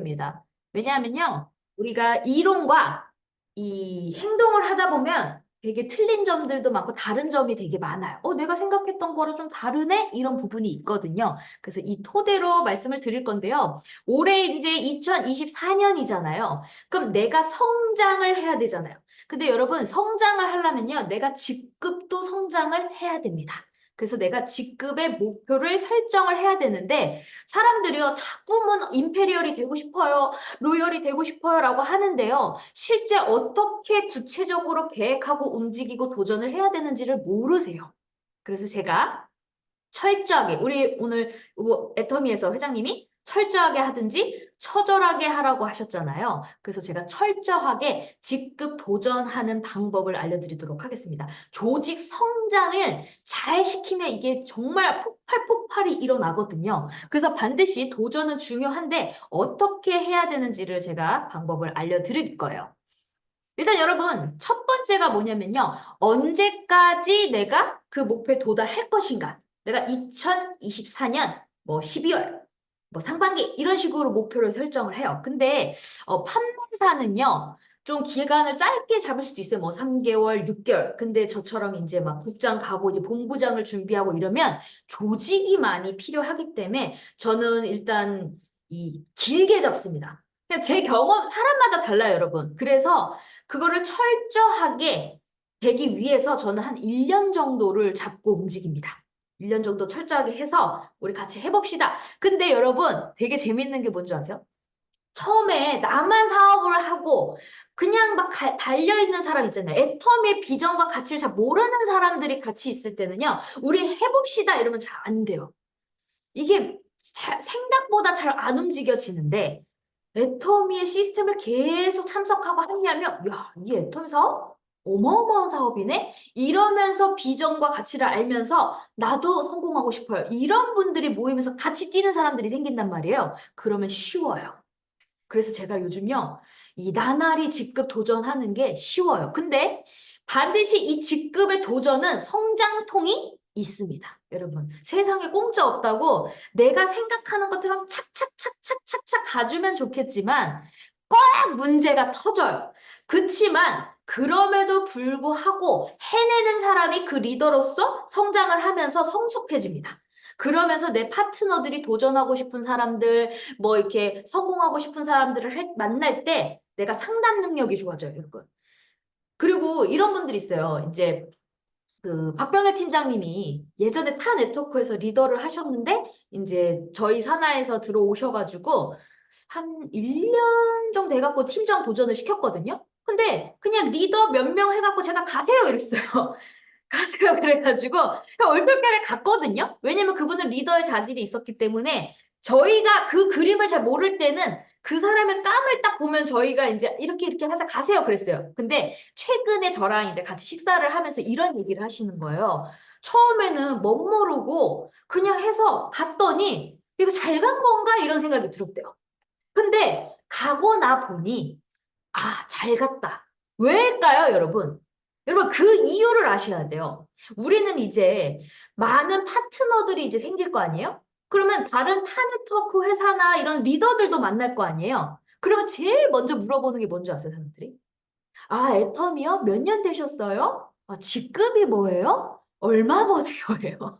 필요합니다. 왜냐하면요, 우리가 이론과 이 행동을 하다 보면 되게 틀린 점들도 많고 다른 점이 되게 많아요. 내가 생각했던 거랑 좀 다르네? 이런 부분이 있거든요. 그래서 이 토대로 말씀을 드릴 건데요. 올해 이제 2024년이잖아요. 그럼 내가 성장을 해야 되잖아요. 근데 여러분, 성장을 하려면요, 내가 직급도 성장을 해야 됩니다. 그래서 내가 직급의 목표를 설정을 해야 되는데 사람들이요, 다 꿈은 임페리얼이 되고 싶어요. 로열이 되고 싶어요 라고 하는데요. 실제 어떻게 구체적으로 계획하고 움직이고 도전을 해야 되는지를 모르세요. 그래서 제가 철저하게 우리 오늘 애터미에서 회장님이 철저하게 하든지 처절하게 하라고 하셨잖아요. 그래서 제가 철저하게 직급 도전하는 방법을 알려드리도록 하겠습니다. 조직 성장을 잘 시키면 이게 정말 폭발이 일어나거든요. 그래서 반드시 도전은 중요한데 어떻게 해야 되는지를 제가 방법을 알려드릴 거예요. 일단 여러분, 첫 번째가 뭐냐면요. 언제까지 내가 그 목표에 도달할 것인가. 내가 2024년 뭐 12월, 뭐 상반기 이런 식으로 목표를 설정을 해요. 근데 판매사는요. 좀 기간을 짧게 잡을 수도 있어요. 뭐 3개월, 6개월. 근데 저처럼 이제 막 국장 가고 이제 본부장을 준비하고 이러면 조직이 많이 필요하기 때문에 저는 일단 이 길게 잡습니다. 그냥 제 경험, 사람마다 달라요, 여러분. 그래서 그거를 철저하게 되기 위해서 저는 한 1년 정도를 잡고 움직입니다. 1년 정도 철저하게 해서 우리 같이 해봅시다. 근데 여러분 되게 재밌는 게 뭔지 아세요? 처음에 나만 사업을 하고 그냥 막 달려있는 사람 있잖아요. 애터미의 비전과 가치를 잘 모르는 사람들이 같이 있을 때는요. 우리 해봅시다 이러면 잘 안 돼요. 이게 생각보다 잘 안 움직여지는데 애터미의 시스템을 계속 참석하고 하냐면 야, 이 애터미 사업? 어마어마한 사업이네? 이러면서 비전과 가치를 알면서 나도 성공하고 싶어요. 이런 분들이 모이면서 같이 뛰는 사람들이 생긴단 말이에요. 그러면 쉬워요. 그래서 제가 요즘요, 이 나날이 직급 도전하는 게 쉬워요. 근데 반드시 이 직급의 도전은 성장통이 있습니다. 여러분, 세상에 공짜 없다고 내가 생각하는 것처럼 착착착착착착 가주면 좋겠지만 꼭 문제가 터져요. 그치만 그럼에도 불구하고 해내는 사람이 그 리더로서 성장을 하면서 성숙해집니다. 그러면서 내 파트너들이 도전하고 싶은 사람들, 뭐 이렇게 성공하고 싶은 사람들을 만날 때 내가 상담 능력이 좋아져요, 여러분. 그리고 이런 분들이 있어요. 이제 그 박병혜 팀장님이 예전에 타 네트워크에서 리더를 하셨는데 이제 저희 산하에서 들어오셔가지고 한 1년 정도 돼갖고 팀장 도전을 시켰거든요. 근데 그냥 리더 몇 명 해갖고 제가 가세요 이랬어요. 가세요 그래가지고 그냥 얼떨결에 갔거든요. 왜냐면 그분은 리더의 자질이 있었기 때문에 저희가 그 그림을 잘 모를 때는 그 사람의 깜을 딱 보면 저희가 이제 이렇게 해서 가세요 그랬어요. 근데 최근에 저랑 이제 같이 식사를 하면서 이런 얘기를 하시는 거예요. 처음에는 멋모르고 그냥 해서 갔더니 이거 잘 간 건가 이런 생각이 들었대요. 근데 가고 나 보니 잘 갔다. 왜일까요, 여러분? 여러분, 그 이유를 아셔야 돼요. 우리는 이제 많은 파트너들이 이제 생길 거 아니에요? 그러면 다른 타네트워크 회사나 이런 리더들도 만날 거 아니에요? 그러면 제일 먼저 물어보는 게 뭔지 아세요, 사람들이? 애텀이요? 몇 년 되셨어요? 직급이 뭐예요? 얼마 버세요?예요.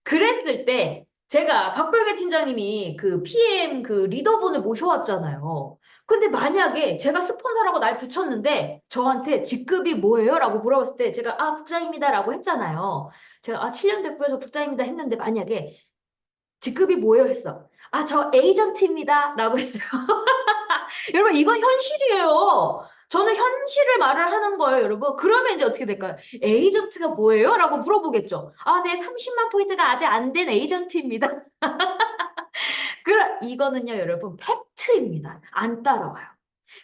그랬을 때 제가 박불계 팀장님이 그 PM 그 리더분을 모셔왔잖아요. 근데 만약에 제가 스폰서라고 날 붙였는데 저한테 직급이 뭐예요? 라고 물어봤을 때 제가 국장입니다 라고 했잖아요. 제가 7년 됐고요. 저 국장입니다 했는데 만약에 직급이 뭐예요? 했어. 저 에이전트입니다 라고 했어요. 여러분, 이건 현실이에요. 저는 현실을 말을 하는 거예요, 여러분. 그러면 이제 어떻게 될까요? 에이전트가 뭐예요? 라고 물어보겠죠. 네, 30만 포인트가 아직 안 된 에이전트입니다. 이거는요, 여러분, 팩트입니다. 안 따라와요.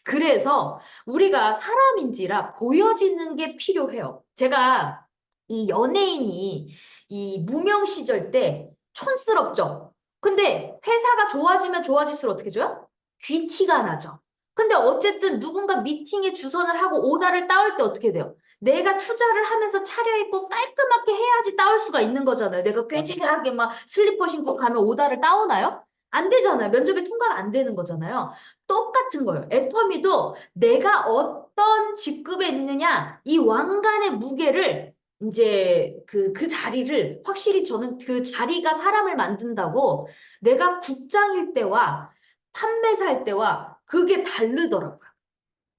그래서 우리가 사람인지라 보여지는 게 필요해요. 제가 이 연예인이 이 무명 시절 때 촌스럽죠. 근데 회사가 좋아지면 좋아질수록 어떻게 줘요? 귀티가 나죠. 근데 어쨌든 누군가 미팅에 주선을 하고 오다를 따올 때 어떻게 돼요? 내가 투자를 하면서 차려입고 깔끔하게 해야지 따올 수가 있는 거잖아요. 내가 꾀지하게 막 슬리퍼 신고 가면 오다를 따오나요? 안 되잖아요. 면접에 통과가 안 되는 거잖아요. 똑같은 거예요. 애터미도 내가 어떤 직급에 있느냐, 이 왕관의 무게를 이제 그 자리를 확실히 저는 그 자리가 사람을 만든다고 내가 국장일 때와 판매사일 때와 그게 다르더라고요.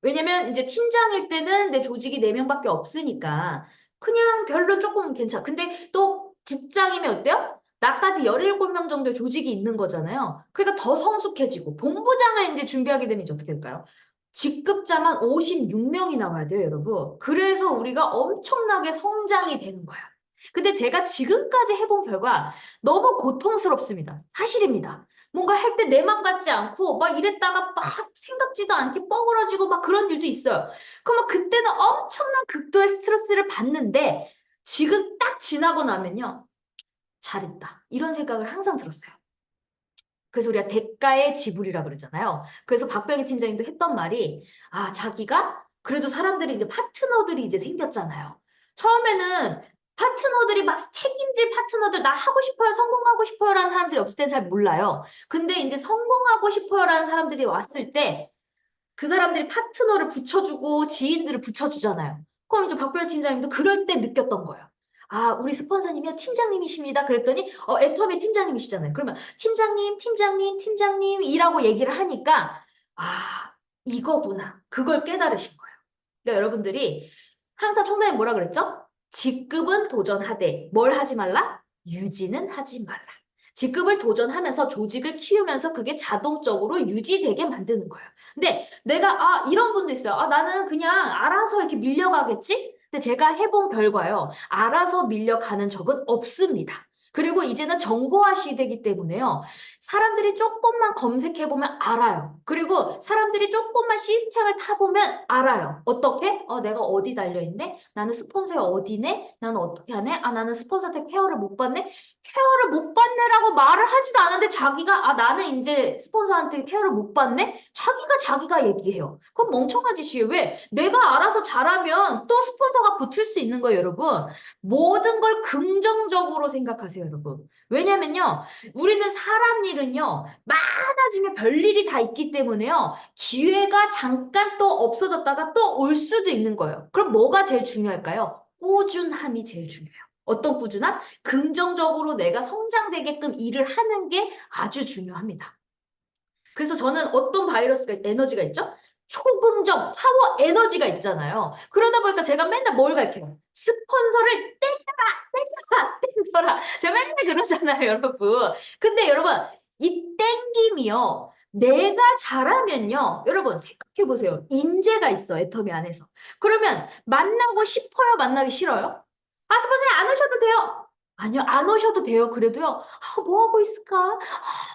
왜냐면 이제 팀장일 때는 내 조직이 4명밖에 없으니까 그냥 별로 조금 괜찮아. 근데 또 국장이면 어때요? 나까지 17명 정도의 조직이 있는 거잖아요. 그러니까 더 성숙해지고 본부장을 이제 준비하게 되면 이제 어떻게 될까요? 직급자만 56명이 나와야 돼요, 여러분. 그래서 우리가 엄청나게 성장이 되는 거야. 근데 제가 지금까지 해본 결과 너무 고통스럽습니다. 사실입니다. 뭔가 할 때 내 맘 같지 않고 막 이랬다가 막 생각지도 않게 뻐그러지고 막 그런 일도 있어요. 그러면 그때는 엄청난 극도의 스트레스를 받는데 지금 딱 지나고 나면요. 잘했다. 이런 생각을 항상 들었어요. 그래서 우리가 대가의 지불이라 그러잖아요. 그래서 박병희 팀장님도 했던 말이 자기가 그래도 사람들이 이제 파트너들이 이제 생겼잖아요. 처음에는 파트너들이 막 책임질 파트너들 나 하고 싶어요, 성공하고 싶어요라는 사람들이 없을 땐 잘 몰라요. 근데 이제 성공하고 싶어요라는 사람들이 왔을 때 그 사람들이 파트너를 붙여주고 지인들을 붙여주잖아요. 그럼 이제 박별 팀장님도 그럴 때 느꼈던 거예요. 우리 스폰서님이 팀장님이십니다. 그랬더니, 애터미 팀장님이시잖아요. 그러면 팀장님, 팀장님, 팀장님이라고 얘기를 하니까, 이거구나. 그걸 깨달으신 거예요. 그러니까 여러분들이 항상 총장님 뭐라 그랬죠? 직급은 도전하되 뭘 하지 말라? 유지는 하지 말라. 직급을 도전하면서 조직을 키우면서 그게 자동적으로 유지되게 만드는 거예요. 근데 내가 이런 분도 있어요. 나는 그냥 알아서 이렇게 밀려가겠지? 근데 제가 해본 결과요. 알아서 밀려가는 적은 없습니다. 그리고 이제는 정보화 시대이기 때문에요. 사람들이 조금만 검색해보면 알아요. 그리고 사람들이 조금만 시스템을 타보면 알아요. 어떻게? 내가 어디 달려있네? 나는 스폰서에 어디네? 나는 어떻게 하네? 나는 스폰서한테 케어를 못 받네? 케어를 못 받네라고 말을 하지도 않은데 자기가 나는 이제 스폰서한테 케어를 못 받네? 자기가 얘기해요. 그건 멍청한 짓이에요. 왜? 내가 알아서 잘하면 또 스폰서가 붙을 수 있는 거예요, 여러분. 모든 걸 긍정적으로 생각하세요, 여러분. 왜냐면요. 우리는 사람 일은요, 많아지면 별일이 다 있기 때문에요, 기회가 잠깐 또 없어졌다가 또 올 수도 있는 거예요. 그럼 뭐가 제일 중요할까요? 꾸준함이 제일 중요해요. 어떤 꾸준함? 긍정적으로 내가 성장되게끔 일을 하는 게 아주 중요합니다. 그래서 저는 어떤 바이러스가, 에너지가 있죠? 초긍정, 파워 에너지가 있잖아요. 그러다 보니까 제가 맨날 뭘 가르쳐요? 스폰서를 땡겨라. 제가 맨날 그러잖아요, 여러분. 근데 여러분, 이 땡김이요. 내가 잘하면요. 여러분, 생각해보세요. 인재가 있어, 애터미 안에서. 그러면 만나고 싶어요? 만나기 싫어요? 스폰서님 안 오셔도 돼요. 아니요, 안 오셔도 돼요. 그래도요. 뭐 하고 있을까?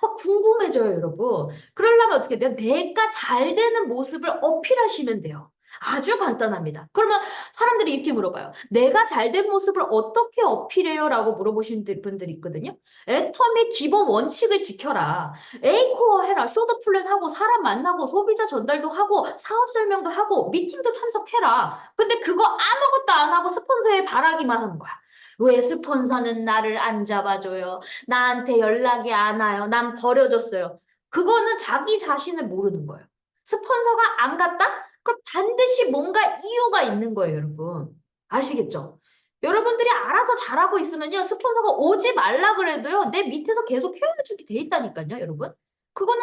막 궁금해져요, 여러분. 그러려면 어떻게 돼요? 내가 잘 되는 모습을 어필하시면 돼요. 아주 간단합니다. 그러면 사람들이 이렇게 물어봐요. 내가 잘 된 모습을 어떻게 어필해요? 라고 물어보시는 분들이 있거든요. 애터미 기본 원칙을 지켜라. A코어 해라. 쇼더 플랜 하고 사람 만나고 소비자 전달도 하고 사업 설명도 하고 미팅도 참석해라. 근데 그거 아무것도 안 하고 스폰서에 바라기만 하는 거야. 왜 스폰서는 나를 안 잡아줘요? 나한테 연락이 안 와요. 난 버려졌어요. 그거는 자기 자신을 모르는 거예요. 스폰서가 안 갔다? 그럼 반드시 뭔가 이유가 있는 거예요, 여러분. 아시겠죠? 여러분들이 알아서 잘하고 있으면요, 스폰서가 오지 말라 그래도요, 내 밑에서 계속 케어해주게 돼 있다니까요, 여러분. 그거는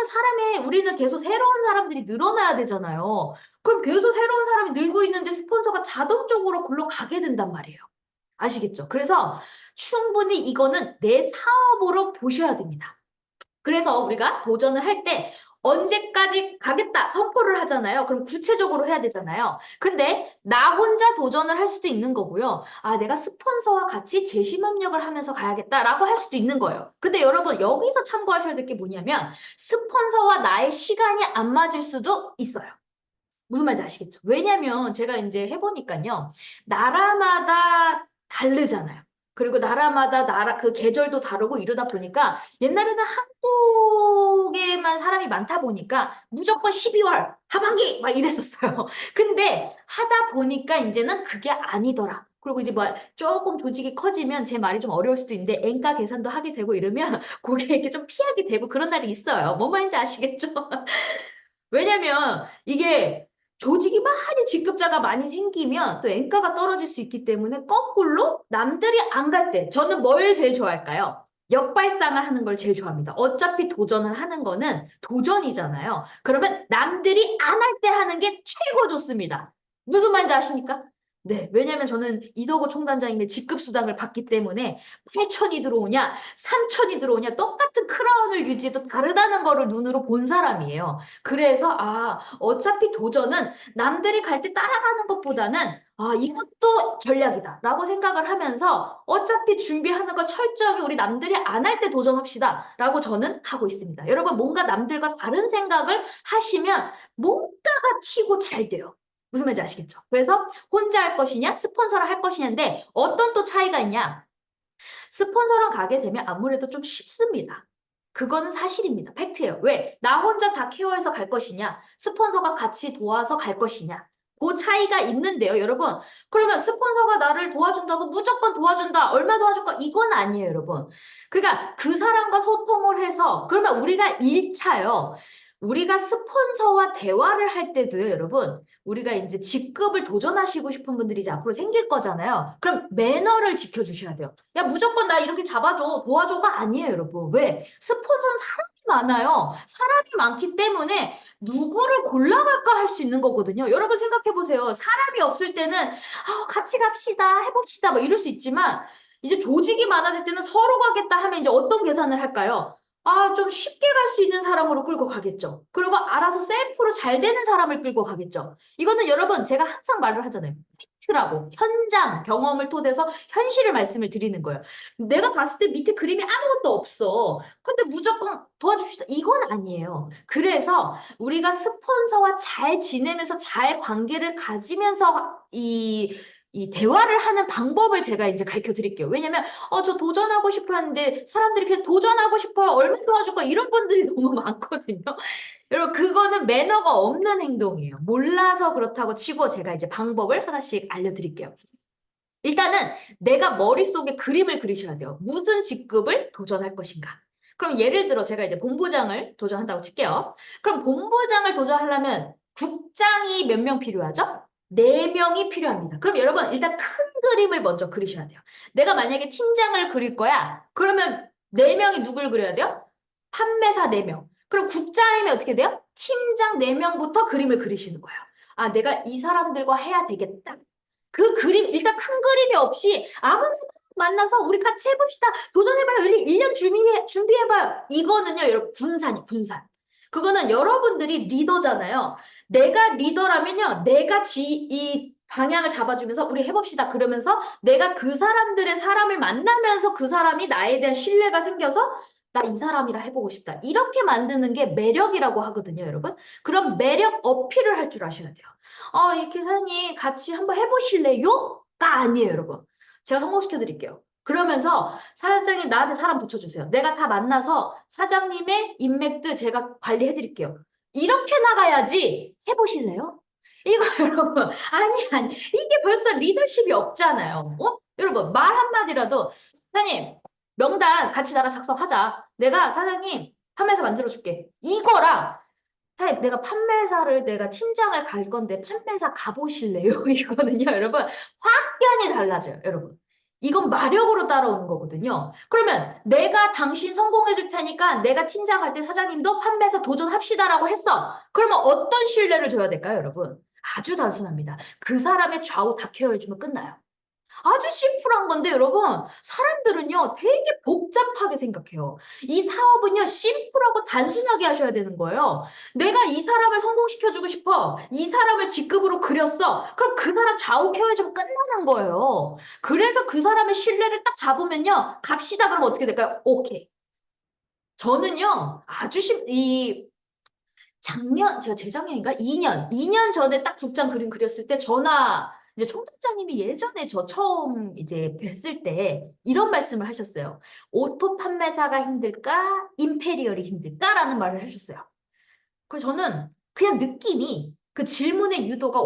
우리는 계속 새로운 사람들이 늘어나야 되잖아요. 그럼 계속 새로운 사람이 늘고 있는데 스폰서가 자동적으로 글로 가게 된단 말이에요. 아시겠죠? 그래서 충분히 이거는 내 사업으로 보셔야 됩니다. 그래서 우리가 도전을 할 때 언제까지 가겠다 선포를 하잖아요. 그럼 구체적으로 해야 되잖아요. 근데 나 혼자 도전을 할 수도 있는 거고요. 내가 스폰서와 같이 재심협력을 하면서 가야겠다라고 할 수도 있는 거예요. 근데 여러분 여기서 참고하셔야 될 게 뭐냐면 스폰서와 나의 시간이 안 맞을 수도 있어요. 무슨 말인지 아시겠죠? 왜냐면 제가 이제 해보니까요. 나라마다 다르잖아요. 그리고 나라마다 그 계절도 다르고 이러다 보니까 옛날에는 한국에만 사람이 많다 보니까 무조건 12월 하반기 막 이랬었어요. 근데 하다 보니까 이제는 그게 아니더라. 그리고 이제 뭐 조금 조직이 커지면 제 말이 좀 어려울 수도 있는데 엔가 계산도 하게 되고 이러면 그게 이렇게 좀 피하게 되고 그런 날이 있어요. 뭔 말인지 아시겠죠? 왜냐면 이게 조직이 많이 직급자가 많이 생기면 또 엔가가 떨어질 수 있기 때문에 거꾸로 남들이 안 갈 때 저는 뭘 제일 좋아할까요? 역발상을 하는 걸 제일 좋아합니다. 어차피 도전을 하는 거는 도전이잖아요. 그러면 남들이 안 할 때 하는 게 최고 좋습니다. 무슨 말인지 아십니까? 네, 왜냐면 저는 이덕호 총단장님의 직급 수당을 받기 때문에 8천이 들어오냐, 3천이 들어오냐 똑같은 크라운을 유지해도 다르다는 거를 눈으로 본 사람이에요. 그래서 어차피 도전은 남들이 갈 때 따라가는 것보다는 이것도 전략이다라고 생각을 하면서 어차피 준비하는 거 철저하게 우리 남들이 안 할 때 도전합시다라고 저는 하고 있습니다. 여러분 뭔가 남들과 다른 생각을 하시면 뭔가가 튀고 잘 돼요. 무슨 말인지 아시겠죠? 그래서 혼자 할 것이냐, 스폰서를 할 것이냐인데 어떤 또 차이가 있냐? 스폰서랑 가게 되면 아무래도 좀 쉽습니다. 그거는 사실입니다. 팩트예요. 왜? 나 혼자 다 케어해서 갈 것이냐? 스폰서가 같이 도와서 갈 것이냐? 그 차이가 있는데요, 여러분. 그러면 스폰서가 나를 도와준다고 무조건 도와준다. 얼마 도와줄까? 이건 아니에요, 여러분. 그러니까 그 사람과 소통을 해서 그러면 우리가 1차요. 우리가 스폰서와 대화를 할 때도요, 여러분. 우리가 이제 직급을 도전하시고 싶은 분들이 이제 앞으로 생길 거잖아요. 그럼 매너를 지켜주셔야 돼요. 야, 무조건 나 이렇게 잡아줘, 도와줘가 아니에요, 여러분. 왜? 스폰서는 사람이 많아요. 사람이 많기 때문에 누구를 골라갈까 할 수 있는 거거든요. 여러분 생각해 보세요. 사람이 없을 때는 같이 갑시다, 해봅시다, 뭐 이럴 수 있지만 이제 조직이 많아질 때는 서로 가겠다 하면 이제 어떤 계산을 할까요? 좀 쉽게 갈 수 있는 사람으로 끌고 가겠죠. 그리고 알아서 셀프로 잘 되는 사람을 끌고 가겠죠. 이거는 여러분 제가 항상 말을 하잖아요. 팩트라고 현장 경험을 토대서 현실을 말씀을 드리는 거예요. 내가 봤을 때 밑에 그림이 아무것도 없어. 근데 무조건 도와줍시다. 이건 아니에요. 그래서 우리가 스폰서와 잘 지내면서 잘 관계를 가지면서 이 대화를 하는 방법을 제가 이제 가르쳐 드릴게요. 왜냐면 저 도전하고 싶어 하는데 사람들이 그냥 도전하고 싶어요. 얼마 도와줄 거야? 이런 분들이 너무 많거든요. 여러분, 그거는 매너가 없는 행동이에요. 몰라서 그렇다고 치고 제가 이제 방법을 하나씩 알려드릴게요. 일단은 내가 머릿속에 그림을 그리셔야 돼요. 무슨 직급을 도전할 것인가. 그럼 예를 들어 제가 이제 본부장을 도전한다고 칠게요. 그럼 본부장을 도전하려면 국장이 몇 명 필요하죠? 네 명이 필요합니다. 그럼 여러분 일단 큰 그림을 먼저 그리셔야 돼요. 내가 만약에 팀장을 그릴 거야. 그러면 네 명이 누굴 그려야 돼요? 판매사 네 명. 그럼 국장이면 어떻게 돼요? 팀장 네 명부터 그림을 그리시는 거예요. 내가 이 사람들과 해야 되겠다. 그 그림, 일단 큰 그림이 없이 아무나 만나서 우리 같이 해봅시다. 도전해봐요. 1년 준비해봐요. 이거는요, 여러분, 분산. 그거는 여러분들이 리더잖아요. 내가 리더라면요, 내가 이 방향을 잡아주면서 우리 해봅시다. 그러면서 내가 그 사람을 만나면서 그 사람이 나에 대한 신뢰가 생겨서 나 이 사람이라 해보고 싶다. 이렇게 만드는 게 매력이라고 하거든요, 여러분. 그럼 매력 어필을 할 줄 아셔야 돼요. 이 기사님 같이 한번 해보실래요? 가 아니에요, 여러분. 제가 성공시켜 드릴게요. 그러면서 사장님 나한테 사람 붙여주세요. 내가 다 만나서 사장님의 인맥들 제가 관리해 드릴게요. 이렇게 나가야지 해보실래요? 이거 여러분 아니 이게 벌써 리더십이 없잖아요. 여러분 말 한마디라도 사장님 명단 같이 나랑 작성하자. 내가 사장님 판매사 만들어줄게. 이거랑 사장님, 내가 팀장을 갈 건데 판매사 가보실래요? 이거는요, 여러분, 확연히 달라져요, 여러분. 이건 마력으로 따라오는 거거든요. 그러면 내가 당신 성공해 줄 테니까 내가 팀장 갈 때 사장님도 판매사 도전합시다라고 했어. 그러면 어떤 신뢰를 줘야 될까요, 여러분? 아주 단순합니다. 그 사람의 좌우 다 케어해주면 끝나요. 아주 심플한 건데 여러분 사람들은요 되게 복잡하게 생각해요. 이 사업은요 심플하고 단순하게 하셔야 되는 거예요. 내가 이 사람을 성공시켜주고 싶어. 이 사람을 직급으로 그렸어. 그럼 그 사람 좌우 케어해주면 끝나는 거예요. 그래서 그 사람의 신뢰를 딱 잡으면요 갑시다 그러면 어떻게 될까요? 오케이. 저는요 아주 제가 재작년인가? 2년 전에 딱 국장 그림 그렸을 때 이제 총장님이 예전에 저 처음 이제 뵀을 때 이런 말씀을 하셨어요. 오토 판매사가 힘들까? 임페리얼이 힘들까라는 말을 하셨어요. 그래서 저는 그냥 느낌이 그 질문의 유도가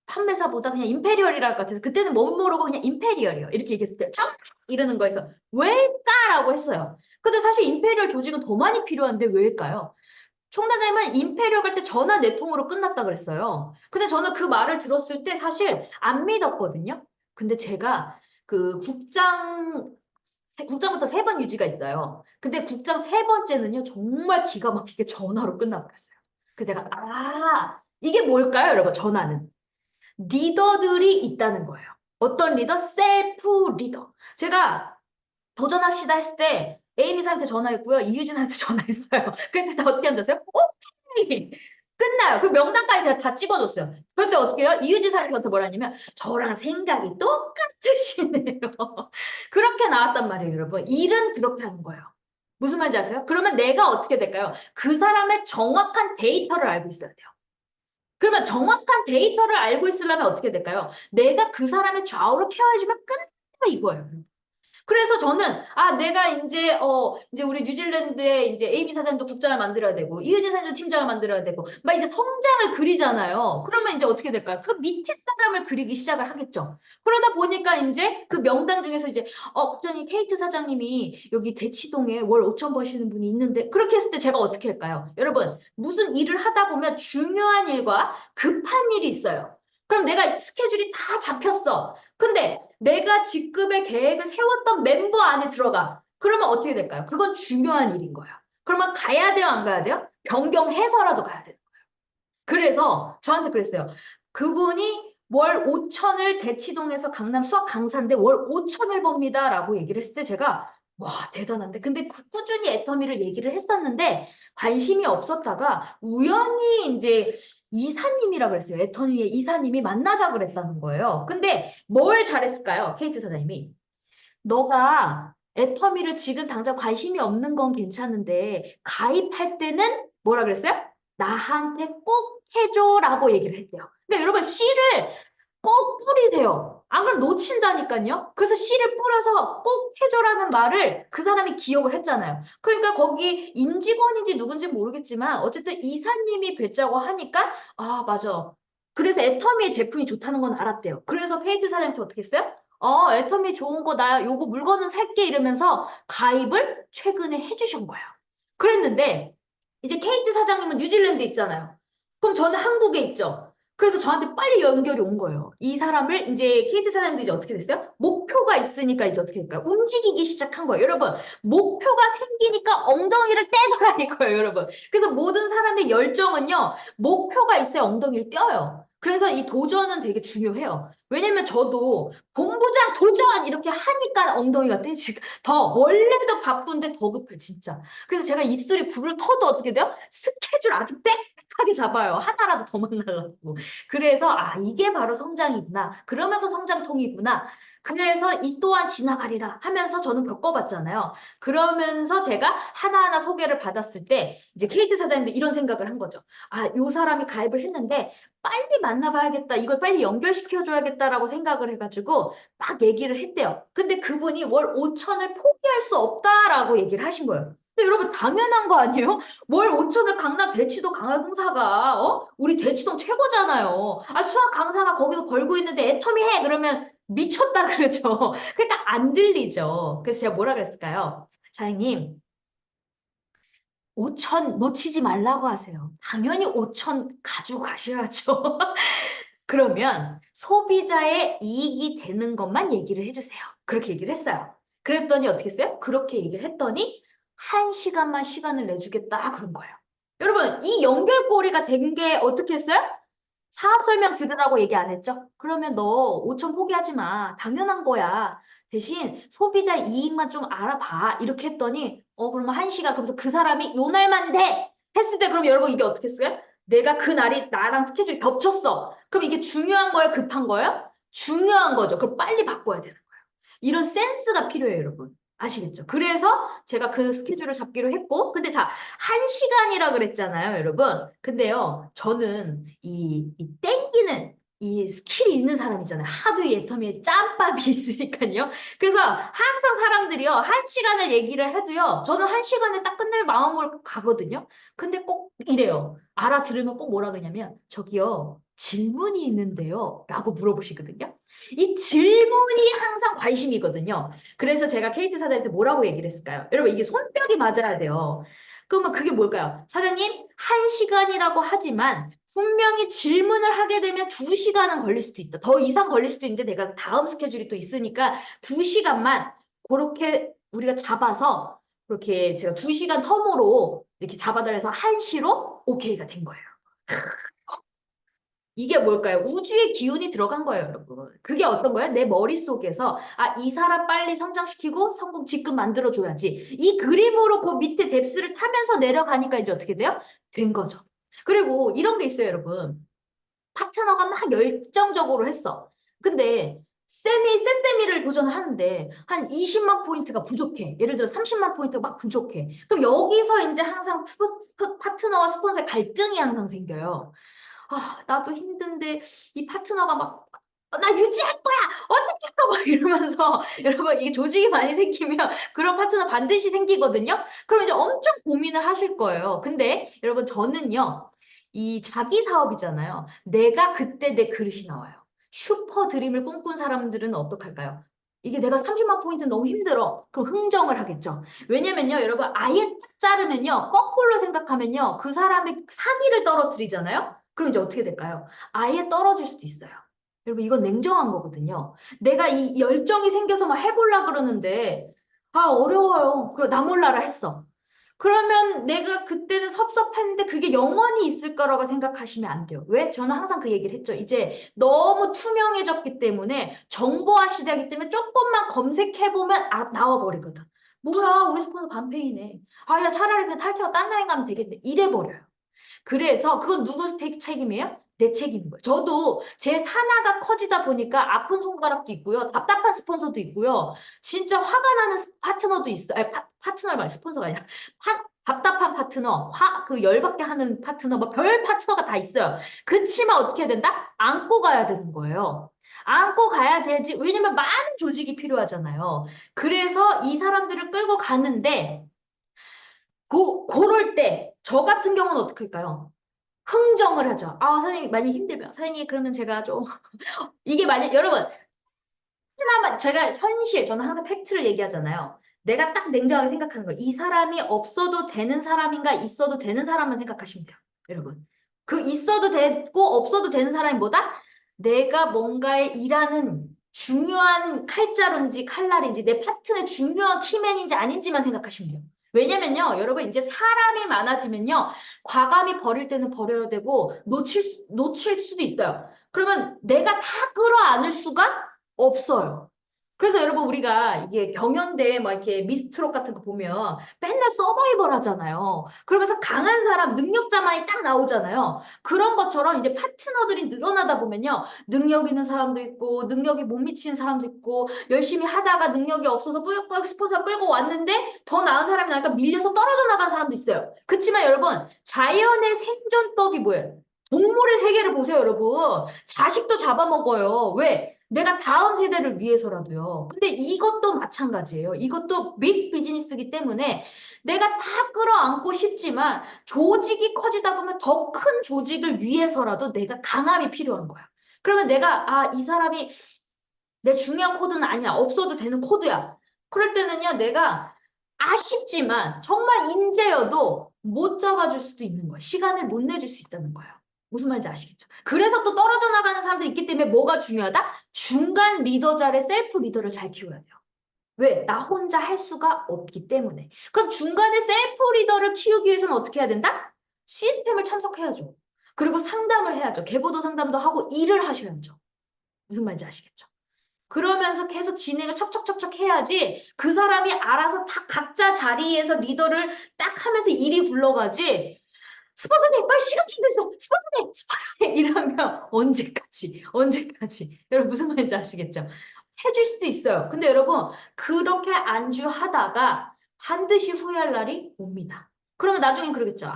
판매사보다 그냥 임페리얼이랄 것 같아서 그때는 못 모르고 그냥 임페리얼이요. 이렇게 얘기했을 때 참 이러는 거에서 왜일까라고 했어요. 근데 사실 임페리얼 조직은 더 많이 필요한데 왜일까요? 총단장님은 임페리얼 갈 때 전화 네 통으로 끝났다 그랬어요. 근데 저는 그 말을 들었을 때 사실 안 믿었거든요. 근데 제가 그 국장부터 세 번 유지가 있어요. 근데 국장 세 번째는요, 정말 기가 막히게 전화로 끝나버렸어요. 그래서 내가, 이게 뭘까요, 여러분? 전화는. 리더들이 있다는 거예요. 어떤 리더? 셀프 리더. 제가 도전합시다 했을 때 에이미 사한테 전화했고요. 이유진한테 전화했어요. 그랬더니 어떻게 앉았어요? 오케이! 끝나요. 그리고 명단까지 다 찍어줬어요. 그런데 어떻게 해요? 이유진 사한테 뭐라 하냐면 저랑 생각이 똑같으시네요. 그렇게 나왔단 말이에요, 여러분. 일은 그렇게 하는 거예요. 무슨 말인지 아세요? 그러면 내가 어떻게 될까요? 그 사람의 정확한 데이터를 알고 있어야 돼요. 그러면 정확한 데이터를 알고 있으려면 어떻게 될까요? 내가 그 사람의 좌우를 케어해주면 끝나 이거예요. 그래서 저는 내가 이제 우리 뉴질랜드의 이제 에이미 사장도 국장을 만들어야 되고 이유진 사장도 팀장을 만들어야 되고 막 이제 성장을 그리잖아요. 그러면 이제 어떻게 될까요? 그 밑에 사람을 그리기 시작을 하겠죠. 그러다 보니까 이제 그 명단 중에서 이제 국장님 케이트 사장님이 여기 대치동에 월 5천 버시는 분이 있는데 그렇게 했을 때 제가 어떻게 할까요? 여러분 무슨 일을 하다 보면 중요한 일과 급한 일이 있어요. 그럼 내가 스케줄이 다 잡혔어. 근데 내가 직급의 계획을 세웠던 멤버 안에 들어가. 그러면 어떻게 될까요? 그건 중요한 일인 거예요. 그러면 가야 돼요, 안 가야 돼요? 변경해서라도 가야 돼요. 그래서 저한테 그랬어요. 그분이 월 5천을 대치동에서 강남 수학 강사인데 월 5천을 법니다. 라고 얘기를 했을 때 제가 와 대단한데 근데 꾸준히 애터미를 얘기를 했었는데 관심이 없었다가 우연히 이제 이사님이라 그랬어요. 애터미의 이사님이 만나자 그랬다는 거예요. 근데 뭘 잘했을까요? 케이트 사장님이. 너가 애터미를 지금 당장 관심이 없는 건 괜찮은데 가입할 때는 뭐라 그랬어요? 나한테 꼭 해줘라고 얘기를 했대요. 근데 여러분 씨를 꼭 뿌리세요. 안 그러면 놓친다니까요. 그래서 씨를 뿌려서 꼭 해줘라는 말을 그 사람이 기억을 했잖아요. 그러니까 거기 임직원인지 누군지 모르겠지만 어쨌든 이사님이 뵀자고 하니까 맞아. 그래서 애터미의 제품이 좋다는 건 알았대요. 그래서 케이트 사장님한테 어떻게 했어요? 애터미 좋은 거 나 요거 물건은 살게 이러면서 가입을 최근에 해주신 거예요. 그랬는데 이제 케이트 사장님은 뉴질랜드 있잖아요. 그럼 저는 한국에 있죠. 그래서 저한테 빨리 연결이 온 거예요. 이 사람을 이제 케이트 사장님도 이제 어떻게 됐어요? 목표가 있으니까 이제 어떻게 될까요? 움직이기 시작한 거예요. 여러분, 목표가 생기니까 엉덩이를 떼더라 이거예요, 여러분. 그래서 모든 사람의 열정은요, 목표가 있어야 엉덩이를 떼어요. 그래서 이 도전은 되게 중요해요. 왜냐면 저도 본부장 도전 이렇게 하니까 엉덩이가 떼지 더 원래도 바쁜데 더 급해 진짜. 그래서 제가 입술이 불을 터도 어떻게 돼요? 스케줄 아주 빽빽하게 잡아요. 하나라도 더 만나려고. 그래서 이게 바로 성장이구나. 그러면서 성장통이구나. 그래서 이 또한 지나가리라 하면서 저는 겪어봤잖아요. 그러면서 제가 하나하나 소개를 받았을 때 이제 케이트 사장님도 이런 생각을 한 거죠. 요 사람이 가입을 했는데 빨리 만나봐야겠다. 이걸 빨리 연결시켜줘야겠다라고 생각을 해가지고 막 얘기를 했대요. 근데 그분이 월 5천을 포기할 수 없다라고 얘기를 하신 거예요. 근데 여러분 당연한 거 아니에요? 월 5천을 강남 대치동 강사가 우리 대치동 최고잖아요. 수학 강사가 거기서 벌고 있는데 애터미 해 그러면 미쳤다 그러죠. 그러니까 안 들리죠. 그래서 제가 뭐라 그랬을까요? 사장님 5천 놓치지 말라고 하세요. 당연히 5천 가지고 가셔야죠. 그러면 소비자의 이익이 되는 것만 얘기를 해주세요. 그렇게 얘기를 했어요. 그랬더니 어떻게 했어요? 그렇게 얘기를 했더니 1시간만 시간을 내주겠다 그런 거예요. 여러분 이 연결고리가 된 게 어떻게 했어요? 사업 설명 들으라고 얘기 안 했죠? 그러면 너 5천 포기하지 마. 당연한 거야. 대신 소비자 이익만 좀 알아봐. 이렇게 했더니 그러면 1시간 그러면서 그 사람이 요 날만 돼. 했을 때 그럼 여러분 이게 어떻게 했어요? 내가 그 날이 나랑 스케줄이 겹쳤어. 그럼 이게 중요한 거예요? 급한 거예요? 중요한 거죠. 그럼 빨리 바꿔야 되는 거예요. 이런 센스가 필요해요, 여러분. 아시겠죠? 그래서 제가 그 스케줄을 잡기로 했고, 근데 자, 1시간이라 그랬잖아요, 여러분. 근데요, 저는 이 땡기는 이 스킬이 있는 사람이잖아요. 하도 이 애터미에 짬밥이 있으니까요. 그래서 항상 사람들이요, 1시간을 얘기를 해도요, 저는 1시간에 딱 끝낼 마음을 가거든요. 근데 꼭 이래요. 알아들으면 꼭 뭐라 그러냐면, 저기요, 질문이 있는데요. 라고 물어보시거든요. 이 질문이 항상 관심이거든요. 그래서 제가 KT 사장한테 뭐라고 얘기를 했을까요? 여러분, 이게 손뼉이 맞아야 돼요. 그러면 그게 뭘까요? 사장님, 1시간이라고 하지만 분명히 질문을 하게 되면 2시간은 걸릴 수도 있다. 더 이상 걸릴 수도 있는데 내가 다음 스케줄이 또 있으니까 2시간만 그렇게 우리가 잡아서 그렇게 제가 2시간 텀으로 이렇게 잡아달래서 1시로 오케이가 된 거예요. 이게 뭘까요? 우주의 기운이 들어간 거예요, 여러분. 그게 어떤 거예요? 내 머릿속에서, 아, 이 사람 빨리 성장시키고 성공 지금 만들어줘야지. 이 그림으로 그 밑에 뎁스를 타면서 내려가니까 이제 어떻게 돼요? 된 거죠. 그리고 이런 게 있어요, 여러분. 파트너가 막 열정적으로 했어. 근데 세세미를 도전하는데 한 20만 포인트가 부족해. 예를 들어 30만 포인트가 막 부족해. 그럼 여기서 이제 항상 파트너와 스폰서의 갈등이 항상 생겨요. 아, 나도 힘든데 이 파트너가 막 나 유지할 거야! 어떻게 해! 막 이러면서 여러분 이게 조직이 많이 생기면 그런 파트너 반드시 생기거든요. 그럼 이제 엄청 고민을 하실 거예요. 근데 여러분 저는요. 이 자기 사업이잖아요. 내가 그때 내 그릇이 나와요. 슈퍼 드림을 꿈꾼 사람들은 어떡할까요? 이게 내가 30만 포인트 너무 힘들어. 그럼 흥정을 하겠죠. 왜냐면요, 여러분, 아예 딱 자르면요, 거꾸로 생각하면요, 그 사람의 상의를 떨어뜨리잖아요? 그럼 이제 어떻게 될까요? 아예 떨어질 수도 있어요. 여러분, 이건 냉정한 거거든요. 내가 이 열정이 생겨서 막 해보려 그러는데, 아, 어려워요. 그리고 나 몰라라 했어. 그러면 내가 그때는 섭섭했는데 그게 영원히 있을 거라고 생각하시면 안 돼요. 왜? 저는 항상 그 얘기를 했죠. 이제 너무 투명해졌기 때문에 정보화 시대이기 때문에 조금만 검색해보면 나와버리거든. 뭐야, 우리 스폰서 반페이네. 아, 야, 차라리 그냥 탈퇴하고 딴 라인 가면 되겠네. 이래버려요. 그래서 그건 누구 책임이에요? 내 책임인 거예요. 저도 제 산하가 커지다 보니까 아픈 손가락도 있고요. 답답한 스폰서도 있고요. 진짜 화가 나는 파트너도 있어요. 아니, 파트너를 말 스폰서가 아니라 답답한 파트너, 그 열받게 하는 파트너, 뭐 별 파트너가 다 있어요. 그치만 어떻게 해야 된다? 안고 가야 되는 거예요. 안고 가야 되지. 왜냐면 많은 조직이 필요하잖아요. 그래서 이 사람들을 끌고 가는데 그럴 때 저 같은 경우는 어떻게 할까요? 흥정을 하죠. 아, 선생님 많이 힘들면 선생님 그러면 제가 좀 이게 만약 여러분 하나만 제가 현실 저는 항상 팩트를 얘기하잖아요. 내가 딱 냉정하게 생각하는 거예요. 이 사람이 없어도 되는 사람인가 있어도 되는 사람만 생각하시면 돼요. 여러분. 그 있어도 되고 없어도 되는 사람이 뭐다? 내가 뭔가에 일하는 중요한 칼자루인지 칼날인지 내 파트너의 중요한 키맨인지 아닌지만 생각하시면 돼요. 왜냐면요, 여러분, 이제 사람이 많아지면요, 과감히 버릴 때는 버려야 되고, 놓칠 수도 있어요. 그러면 내가 다 끌어안을 수가 없어요. 그래서 여러분 우리가 이게 경연대회 막 이렇게 미스트롯 같은 거 보면 맨날 서바이벌 하잖아요. 그러면서 강한 사람, 능력자만이 딱 나오잖아요. 그런 것처럼 이제 파트너들이 늘어나다 보면요. 능력 있는 사람도 있고, 능력이 못 미치는 사람도 있고, 열심히 하다가 능력이 없어서 꾸역꾸역 스폰서 끌고 왔는데 더 나은 사람이 나니까 밀려서 떨어져 나간 사람도 있어요. 그렇지만 여러분, 자연의 생존법이 뭐예요? 동물의 세계를 보세요, 여러분. 자식도 잡아먹어요. 왜? 내가 다음 세대를 위해서라도요. 근데 이것도 마찬가지예요. 이것도 빅 비즈니스이기 때문에 내가 다 끌어안고 싶지만 조직이 커지다 보면 더 큰 조직을 위해서라도 내가 강함이 필요한 거야. 그러면 내가 이 사람이 내 중요한 코드는 아니야. 없어도 되는 코드야. 그럴 때는요, 내가 아쉽지만 정말 인재여도 못 잡아줄 수도 있는 거야. 시간을 못 내줄 수 있다는 거예요. 무슨 말인지 아시겠죠? 그래서 또 떨어져 나가는 사람들이 있기 때문에 뭐가 중요하다? 중간 리더 자리에 셀프 리더를 잘 키워야 돼요. 왜? 나 혼자 할 수가 없기 때문에. 그럼 중간에 셀프 리더를 키우기 위해서는 어떻게 해야 된다? 시스템을 참석해야죠. 그리고 상담을 해야죠. 계보도 상담도 하고 일을 하셔야죠. 무슨 말인지 아시겠죠? 그러면서 계속 진행을 척척척척 해야지 그 사람이 알아서 다 각자 자리에서 리더를 딱 하면서 일이 굴러가지. 스폰서님 빨리 시간 준비했어. 스폰서님 이러면 언제까지 여러분 무슨 말인지 아시겠죠? 해줄 수도 있어요. 근데 여러분 그렇게 안주하다가 반드시 후회할 날이 옵니다. 그러면 나중엔 그러겠죠.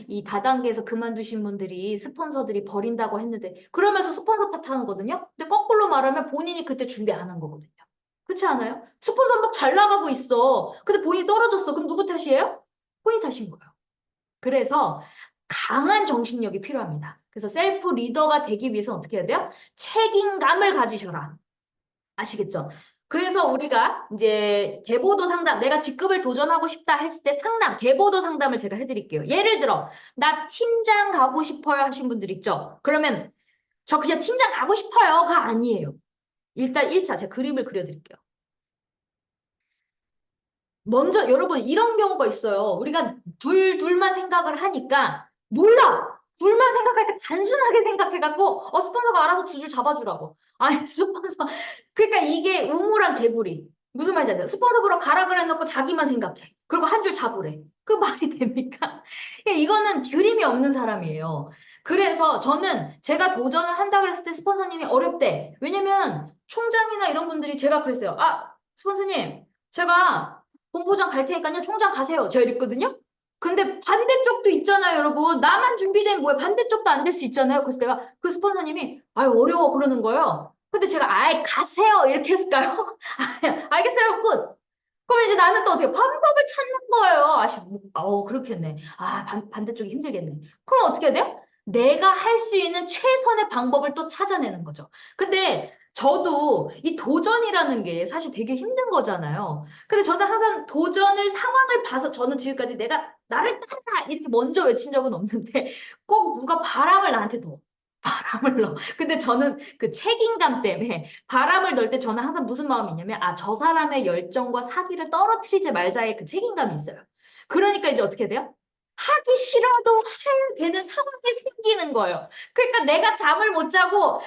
이 다단계에서 그만두신 분들이 스폰서들이 버린다고 했는데 그러면서 스폰서 탓하는 거거든요. 근데 거꾸로 말하면 본인이 그때 준비 안 한 거거든요. 그렇지 않아요? 스폰서 막 잘 나가고 있어. 근데 본인이 떨어졌어. 그럼 누구 탓이에요? 본인 탓인 거예요. 그래서 강한 정신력이 필요합니다. 그래서 셀프 리더가 되기 위해서 어떻게 해야 돼요? 책임감을 가지셔라. 아시겠죠? 그래서 우리가 이제 개보도 상담, 내가 직급을 도전하고 싶다 했을 때 상담, 개보도 상담을 제가 해드릴게요. 예를 들어, 나 팀장 가고 싶어요 하신 분들 있죠? 그러면 저 그냥 팀장 가고 싶어요가 아니에요. 일단 1차 제가 그림을 그려드릴게요. 먼저 여러분 이런 경우가 있어요. 우리가 둘만 생각을 하니까 몰라. 둘만 생각할 때 단순하게 생각해갖고 스폰서가 알아서 두 줄 잡아주라고. 아니 스폰서 그러니까 이게 우물안 개구리. 무슨 말인지 아세요? 스폰서 보러 가라 그래 놓고 자기만 생각해. 그리고 한 줄 잡으래. 그 말이 됩니까? 이거는 그림이 없는 사람이에요. 그래서 저는 제가 도전을 한다 그랬을 때 스폰서님이 어렵대. 왜냐면 총장이나 이런 분들이 제가 그랬어요. 아 스폰서님 제가 본부장 갈 테니까요. 총장 가세요. 제가 이랬거든요. 근데 반대쪽도 있잖아요, 여러분. 나만 준비된 뭐야. 반대쪽도 안 될 수 있잖아요. 그래서 내가 그 스폰서님이 아유 어려워 그러는 거예요. 근데 제가 아예 가세요 이렇게 했을까요? 알겠어요. 끝. 그럼 이제 나는 또 어떻게 방법을 찾는 거예요. 그렇겠네. 반대쪽이 힘들겠네. 그럼 어떻게 해야 돼요? 내가 할 수 있는 최선의 방법을 또 찾아내는 거죠. 근데 저도 이 도전이라는 게 사실 되게 힘든 거잖아요. 근데 저는 항상 도전을 상황을 봐서 저는 지금까지 내가 나를 따라 이렇게 먼저 외친 적은 없는데 꼭 누가 바람을 나한테 넣어. 바람을 넣어. 근데 저는 그 책임감 때문에 바람을 넣을 때 저는 항상 무슨 마음이 있냐면 저 사람의 열정과 사기를 떨어뜨리지 말자의 그 책임감이 있어요. 그러니까 이제 어떻게 돼요? 하기 싫어도 해야 되는 상황이 생기는 거예요. 그러니까 내가 잠을 못 자고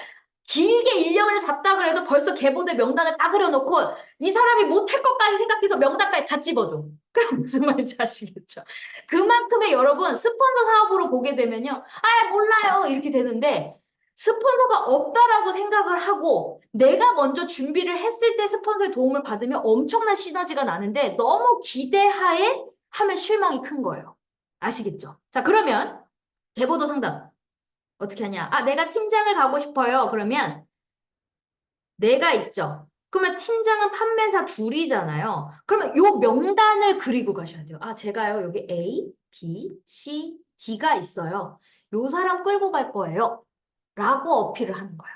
길게 인력을 잡다 그래도 벌써 개보대 명단을 딱 그려놓고 이 사람이 못할 것까지 생각해서 명단까지 다 집어줘. 그게 무슨 말인지 아시겠죠? 그만큼의 여러분 스폰서 사업으로 보게 되면요. 몰라요. 이렇게 되는데 스폰서가 없다라고 생각을 하고 내가 먼저 준비를 했을 때 스폰서의 도움을 받으면 엄청난 시너지가 나는데 너무 기대하에 하면 실망이 큰 거예요. 아시겠죠? 자, 그러면 개보도 상담. 어떻게 하냐? 내가 팀장을 가고 싶어요. 그러면 내가 있죠. 그러면 팀장은 판매사 둘이잖아요. 그러면 요 명단을 그리고 가셔야 돼요. 제가요, 여기 A, B, C, D가 있어요. 요 사람 끌고 갈 거예요. 라고 어필을 하는 거예요.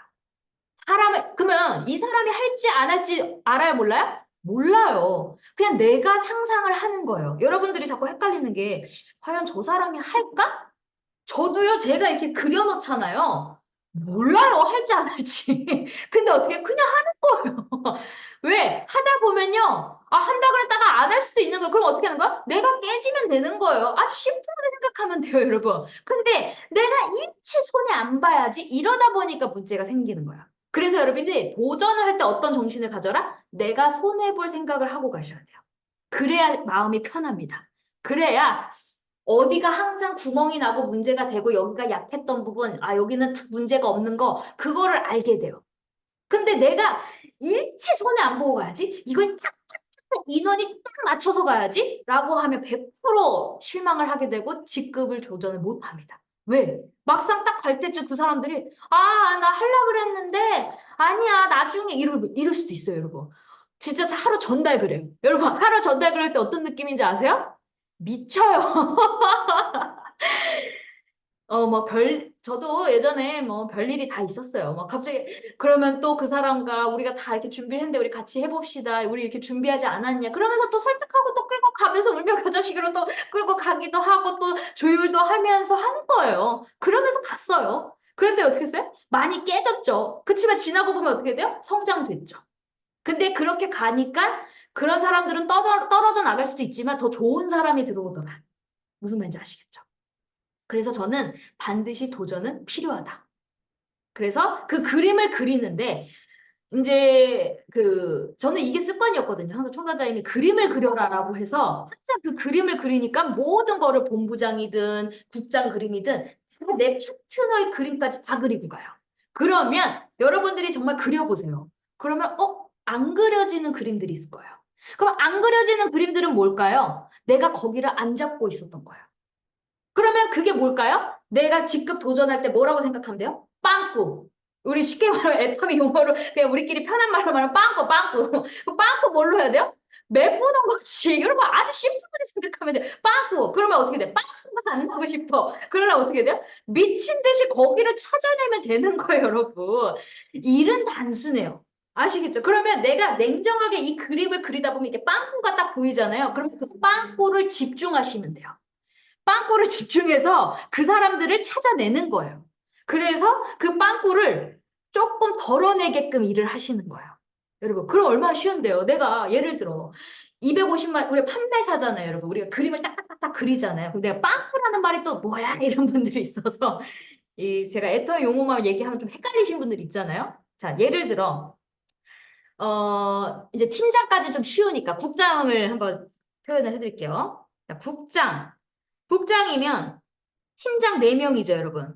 그러면 이 사람이 할지 안 할지 알아요, 몰라요? 몰라요. 그냥 내가 상상을 하는 거예요. 여러분들이 자꾸 헷갈리는 게, 과연 저 사람이 할까? 저도요, 제가 이렇게 그려놓잖아요. 몰라요, 할지 안 할지. 근데 어떻게 그냥 하는 거예요. 왜? 하다 보면요. 한다 그랬다가 안 할 수도 있는 거예요. 그럼 어떻게 하는 거야? 내가 깨지면 되는 거예요. 아주 심플하게 생각하면 돼요, 여러분. 근데 내가 일체 손에 안 봐야지. 이러다 보니까 문제가 생기는 거야. 그래서 여러분들이 도전을 할 때 어떤 정신을 가져라? 내가 손해볼 생각을 하고 가셔야 돼요. 그래야 마음이 편합니다. 그래야 어디가 항상 구멍이 나고 문제가 되고 여기가 약했던 부분, 여기는 문제가 없는 거, 그거를 알게 돼요. 근데 내가 일치 손에 안 보고 가야지? 이걸 딱딱딱 인원이 딱 맞춰서 가야지? 라고 하면 100% 실망을 하게 되고 직급을 조정을 못 합니다. 왜? 막상 딱 갈 때쯤 그 사람들이 나 하려고 그랬는데 아니야 나중에 이럴 수도 있어요 여러분. 진짜 하루 전달 그래요. 여러분 하루 전달 그럴 때 어떤 느낌인지 아세요? 미쳐요. 저도 예전에 별일이 다 있었어요. 갑자기, 그러면 또 그 사람과 우리가 다 이렇게 준비를 했는데, 우리 같이 해봅시다. 우리 이렇게 준비하지 않았냐. 그러면서 또 설득하고 또 끌고 가면서 울며 겨자식으로 또 끌고 가기도 하고 또 조율도 하면서 하는 거예요. 그러면서 갔어요. 그런데 어떻게 했어요? 많이 깨졌죠. 그치만 지나고 보면 어떻게 돼요? 성장됐죠. 근데 그렇게 가니까 그런 사람들은 떨어져 나갈 수도 있지만 더 좋은 사람이 들어오더라. 무슨 말인지 아시겠죠? 그래서 저는 반드시 도전은 필요하다. 그래서 그 그림을 그리는데 이제 저는 이게 습관이었거든요. 항상 총괄자님이 그림을 그려라라고 해서 항상 그 그림을 그리니까 모든 거를 본부장이든 국장 그림이든 내 파트너의 그림까지 다 그리고 가요. 그러면 여러분들이 정말 그려보세요. 그러면 안 그려지는 그림들이 있을 거예요. 그럼 안 그려지는 그림들은 뭘까요? 내가 거기를 안 잡고 있었던 거예요. 그러면 그게 뭘까요? 내가 직급 도전할 때 뭐라고 생각하면 돼요? 빵꾸. 우리 쉽게 말하면 애터미 용어로 그냥 우리끼리 편한 말로 말하면 빵꾸, 빵꾸. 그 빵꾸 뭘로 해야 돼요? 메꾸는 거지. 여러분 아주 심플하게 생각하면 돼. 빵꾸. 그러면 어떻게 돼? 빵꾸가 안 나고 싶어. 그러려면 어떻게 돼요? 미친 듯이 거기를 찾아내면 되는 거예요, 여러분. 일은 단순해요. 아시겠죠? 그러면 내가 냉정하게 이 그림을 그리다 보면 이게 빵꾸가 딱 보이잖아요. 그럼 그 빵꾸를 집중하시면 돼요. 빵꾸를 집중해서 그 사람들을 찾아내는 거예요. 그래서 그 빵꾸를 조금 덜어내게끔 일을 하시는 거예요. 여러분, 그럼 얼마나 쉬운데요? 내가 예를 들어 250만, 우리가 판매사잖아요, 여러분. 우리가 그림을 딱딱딱딱 그리잖아요. 근데 내가 빵꾸라는 말이 또 뭐야? 이런 분들이 있어서 제가 애터 용어만 얘기하면 좀 헷갈리신 분들 있잖아요. 자, 예를 들어 이제 팀장까지는 좀 쉬우니까 국장을 한번 표현을 해드릴게요. 자, 국장. 국장이면 팀장 4명이죠, 여러분.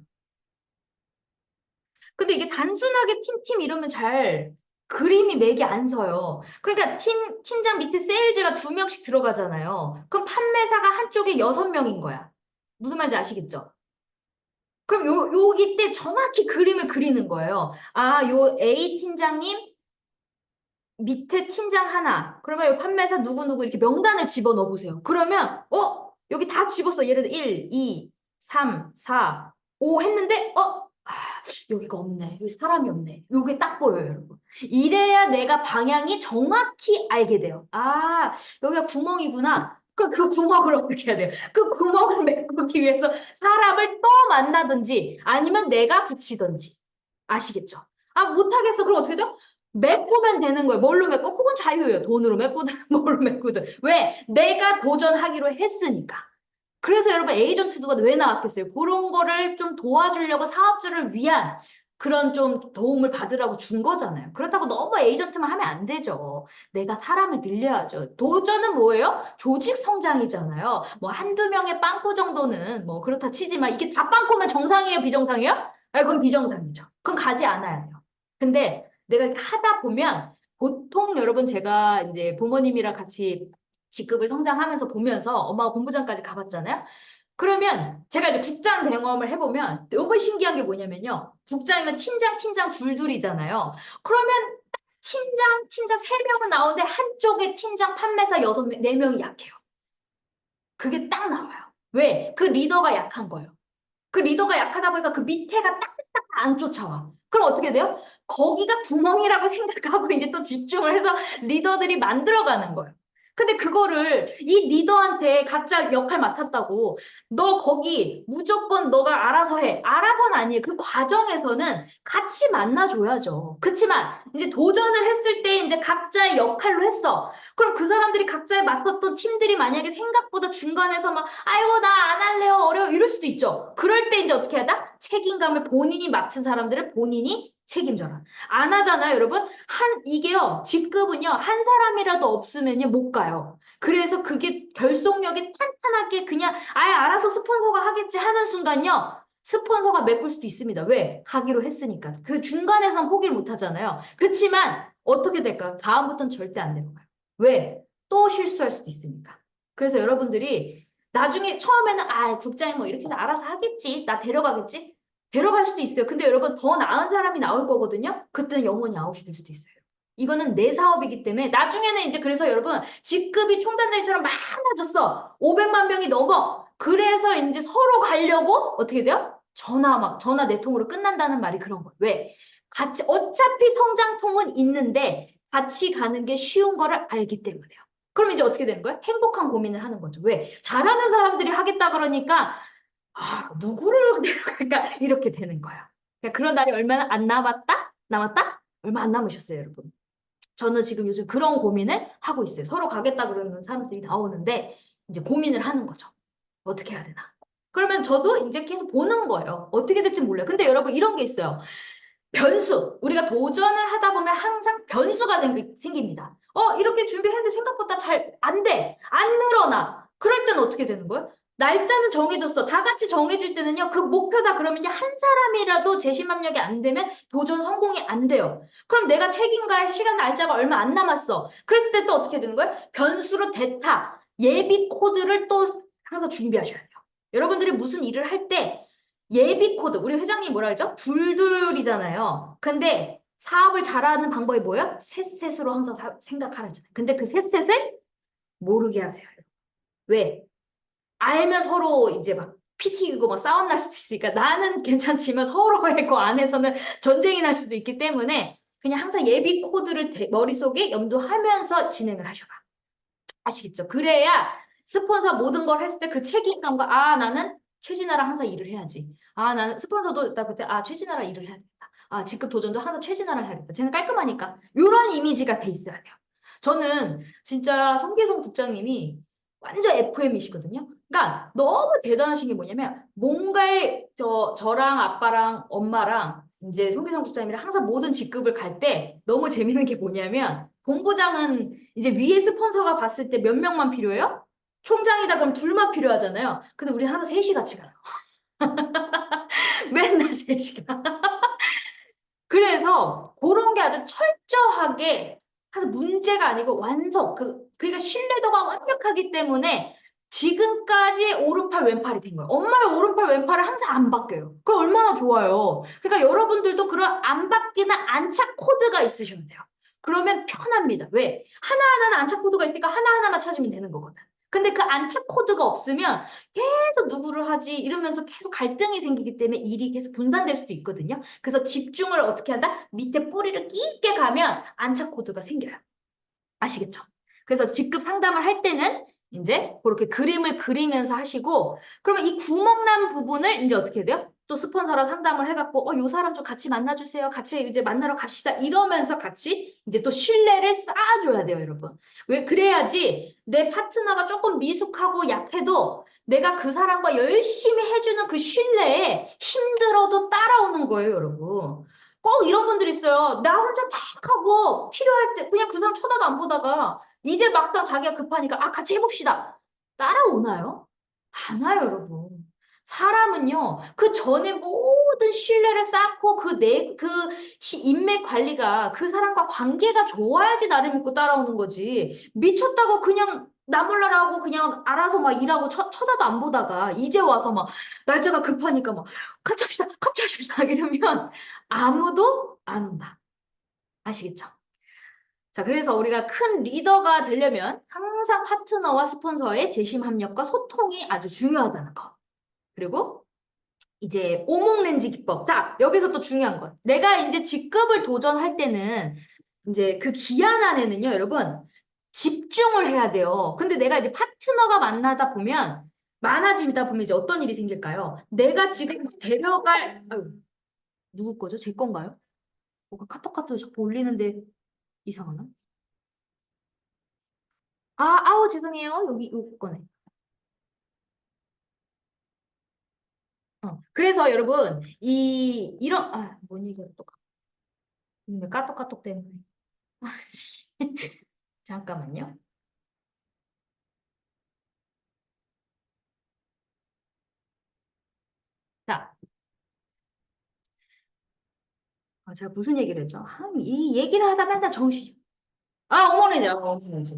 근데 이게 단순하게 팀 이러면 잘 그림이 맥이 안 서요. 그러니까 팀장 밑에 세일즈가 2명씩 들어가잖아요. 그럼 판매사가 한쪽에 6명인 거야. 무슨 말인지 아시겠죠? 그럼 여기 때 정확히 그림을 그리는 거예요. 아, 요 A 팀장님 밑에 팀장 하나. 그러면 이 판매사 누구누구 이렇게 명단을 집어넣어 보세요. 그러면 여기 다 집었어. 예를 들어 1, 2, 3, 4, 5 했는데 여기가 없네. 여기 사람이 없네. 요게 딱 보여요, 여러분. 이래야 내가 방향이 정확히 알게 돼요. 아, 여기가 구멍이구나. 그럼 그 구멍을 어떻게 해야 돼요? 그 구멍을 메꾸기 위해서 사람을 또 만나든지 아니면 내가 붙이든지. 아시겠죠? 아, 못하겠어. 그럼 어떻게 돼요? 메꾸면 되는 거예요. 뭘로 메꿔? 그건 자유예요. 돈으로 메꾸든 뭘로 메꾸든. 왜? 내가 도전하기로 했으니까. 그래서 여러분 에이전트가 왜 나왔겠어요? 그런 거를 좀 도와주려고 사업자를 위한 그런 좀 도움을 받으라고 준 거잖아요. 그렇다고 너무 에이전트만 하면 안 되죠. 내가 사람을 늘려야죠. 도전은 뭐예요? 조직 성장이잖아요. 뭐 한두 명의 빵꾸 정도는 뭐 그렇다 치지만 이게 다 빵꾸면 정상이에요? 비정상이에요? 아, 그건 비정상이죠. 그건 가지 않아야 돼요. 근데 내가 이렇게 하다 보면 보통 여러분 제가 이제 부모님이랑 같이 직급을 성장하면서 보면서 엄마가 본부장까지 가봤잖아요. 그러면 제가 이제 국장 경험을 해보면 너무 신기한 게 뭐냐면요. 국장이면 팀장 둘둘이잖아요. 그러면 팀장 3명은 나오는데 한쪽에 팀장 판매사 4명이 약해요. 그게 딱 나와요. 왜? 그 리더가 약한 거예요. 그 리더가 약하다 보니까 그 밑에가 딱딱 안 쫓아와. 그럼 어떻게 돼요? 거기가 구멍이라고 생각하고 이제 또 집중을 해서 리더들이 만들어가는 거예요. 근데 그거를 이 리더한테 각자 역할 맡았다고 너 거기 무조건 너가 알아서 해. 알아서는 아니에요. 그 과정에서는 같이 만나줘야죠. 그렇지만 이제 도전을 했을 때 이제 각자의 역할로 했어. 그럼 그 사람들이 각자의 맡았던 팀들이 만약에 생각보다 중간에서 막 아이고 나 안 할래요 어려워 이럴 수도 있죠. 그럴 때 이제 어떻게 하다? 책임감을 본인이 맡은 사람들을 본인이 책임져라. 안 하잖아요, 여러분. 이게요, 직급은요, 한 사람이라도 없으면요, 못 가요. 그래서 그게 결속력이 탄탄하게 그냥, 아예 알아서 스폰서가 하겠지 하는 순간요, 스폰서가 메꿀 수도 있습니다. 왜? 가기로 했으니까. 그 중간에선 포기를 못 하잖아요. 그렇지만, 어떻게 될까요? 다음부터는 절대 안 내려가요. 왜? 또 실수할 수도 있으니까. 그래서 여러분들이 나중에 처음에는 국장이 뭐 이렇게 알아서 하겠지. 나 데려가겠지. 데려갈 수도 있어요. 근데 여러분 더 나은 사람이 나올 거거든요. 그때는 영원히 아웃이 될 수도 있어요. 이거는 내 사업이기 때문에 나중에는 이제 그래서 여러분 직급이 총단장처럼 많아졌어. 500만 명이 넘어. 그래서 이제 서로 가려고 어떻게 돼요? 전화 네 통으로 끝난다는 말이 그런 거예요. 왜? 같이 어차피 성장통은 있는데 같이 가는 게 쉬운 거를 알기 때문에요. 그럼 이제 어떻게 되는 거예요? 행복한 고민을 하는 거죠. 왜? 잘하는 사람들이 하겠다 그러니까 누구를 데려갈까? 이렇게 되는 거야. 그러니까 그런 날이 얼마나 안 남았다? 남았다? 얼마 안 남으셨어요, 여러분. 저는 지금 요즘 그런 고민을 하고 있어요. 서로 가겠다 그러는 사람들이 나오는데 이제 고민을 하는 거죠. 어떻게 해야 되나? 그러면 저도 이제 계속 보는 거예요. 어떻게 될지 몰라요. 근데 여러분 이런 게 있어요. 변수. 우리가 도전을 하다 보면 항상 변수가 생깁니다. 이렇게 준비했는데 생각보다 잘 안 돼. 안 늘어나. 그럴 때는 어떻게 되는 거예요? 날짜는 정해졌어. 다 같이 정해질 때는요. 그 목표다 그러면요. 한 사람이라도 재심합력이 안 되면 도전 성공이 안 돼요. 그럼 내가 책임과의 시간 날짜가 얼마 안 남았어. 그랬을 때 또 어떻게 되는 거예요? 변수로 대타, 예비 코드를 또 항상 준비하셔야 돼요. 여러분들이 무슨 일을 할 때 예비 코드, 우리 회장님 뭐라 그러죠? 둘둘이잖아요. 근데 사업을 잘하는 방법이 뭐예요? 셋셋으로 항상 생각하라잖아요. 근데 그 셋셋을 모르게 하세요. 왜? 알면 서로 이제 막 피 튀기고 막 싸움 날 수도 있으니까 나는 괜찮지만 서로의 그 안에서는 전쟁이 날 수도 있기 때문에 그냥 항상 예비 코드를 머릿속에 염두하면서 진행을 하셔봐. 아시겠죠? 그래야 스폰서 모든 걸 했을 때 그 책임감과 아 나는 최진아랑 항상 일을 해야지. 아 나는 스폰서도 딱 볼 때 아 최진아랑 일을 해야겠다. 아 직급 도전도 항상 최진아랑 해야겠다. 쟤는 깔끔하니까. 이런 이미지가 돼 있어야 돼요. 저는 진짜 성계성 국장님이 완전 FM이시거든요. 그러니까 너무 대단하신 게 뭐냐면 뭔가에 저랑 아빠랑 엄마랑 이제 송기성 국장님이랑 항상 모든 직급을 갈 때 너무 재밌는 게 뭐냐면 본부장은 이제 위에 스폰서가 봤을 때 몇 명만 필요해요? 총장이다 그럼 둘만 필요하잖아요. 근데 우리 항상 셋이 같이 가요. 맨날 셋이 가. 그래서 그런 게 아주 철저하게 사실 문제가 아니고 완성 그러니까 신뢰도가 완벽하기 때문에 지금까지 오른팔 왼팔이 된 거예요. 엄마의 오른팔 왼팔을 항상 안 바뀌어요. 그거 얼마나 좋아요. 그러니까 여러분들도 그런 안 바뀌는 안착 코드가 있으셔야 돼요. 그러면 편합니다. 왜? 하나하나는 안착 코드가 있으니까 하나하나만 찾으면 되는 거거든. 근데 그 안착 코드가 없으면 계속 누구를 하지 이러면서 계속 갈등이 생기기 때문에 일이 계속 분산될 수도 있거든요. 그래서 집중을 어떻게 한다? 밑에 뿌리를 깊게 가면 안착 코드가 생겨요. 아시겠죠? 그래서 직급 상담을 할 때는 이제 그렇게 그림을 그리면서 하시고 그러면 이 구멍난 부분을 이제 어떻게 해야 돼요? 또 스폰서랑 상담을 해갖고 요 사람 좀 같이 만나주세요. 같이 이제 만나러 갑시다. 이러면서 같이 이제 또 신뢰를 쌓아줘야 돼요, 여러분. 왜 그래야지 내 파트너가 조금 미숙하고 약해도 내가 그 사람과 열심히 해주는 그 신뢰에 힘들어도 따라오는 거예요, 여러분. 꼭 이런 분들 있어요. 나 혼자 막 하고 필요할 때 그냥 그 사람 쳐다도 안 보다가 이제 막상 자기가 급하니까 아 같이 해봅시다. 따라오나요? 안 와요, 여러분. 사람은요, 그 전에 모든 신뢰를 쌓고 인맥 관리가 그 사람과 관계가 좋아야지 나를 믿고 따라오는 거지. 미쳤다고 그냥 나 몰라라 하고 그냥 알아서 막 일하고 쳐다도 안 보다가 이제 와서 막 날짜가 급하니까 막 같이 합시다, 같이 합시다 이러면 아무도 안 온다. 아시겠죠? 자, 그래서 우리가 큰 리더가 되려면 항상 파트너와 스폰서의 재심 합력과 소통이 아주 중요하다는 거. 그리고 이제 오목렌지 기법. 자, 여기서 또 중요한 것. 내가 이제 직급을 도전할 때는 이제 그 기한 안에는요, 여러분, 집중을 해야 돼요. 근데 내가 이제 파트너가 만나다 보면, 많아지다 보면 이제 어떤 일이 생길까요? 내가 지금 데려갈, 아유, 누구 거죠? 제 건가요? 뭐가 카톡 자꾸 올리는데 이상하나? 아우, 죄송해요. 여기, 요거 거네. 그래서 여러분, 뭔 얘기야, 또. 이거 카톡 때문에. 잠깐만요. 자, 제가 무슨 얘기를 했죠? 이 얘기를 하다 맨날 정신이. 어머니죠, 어머니죠.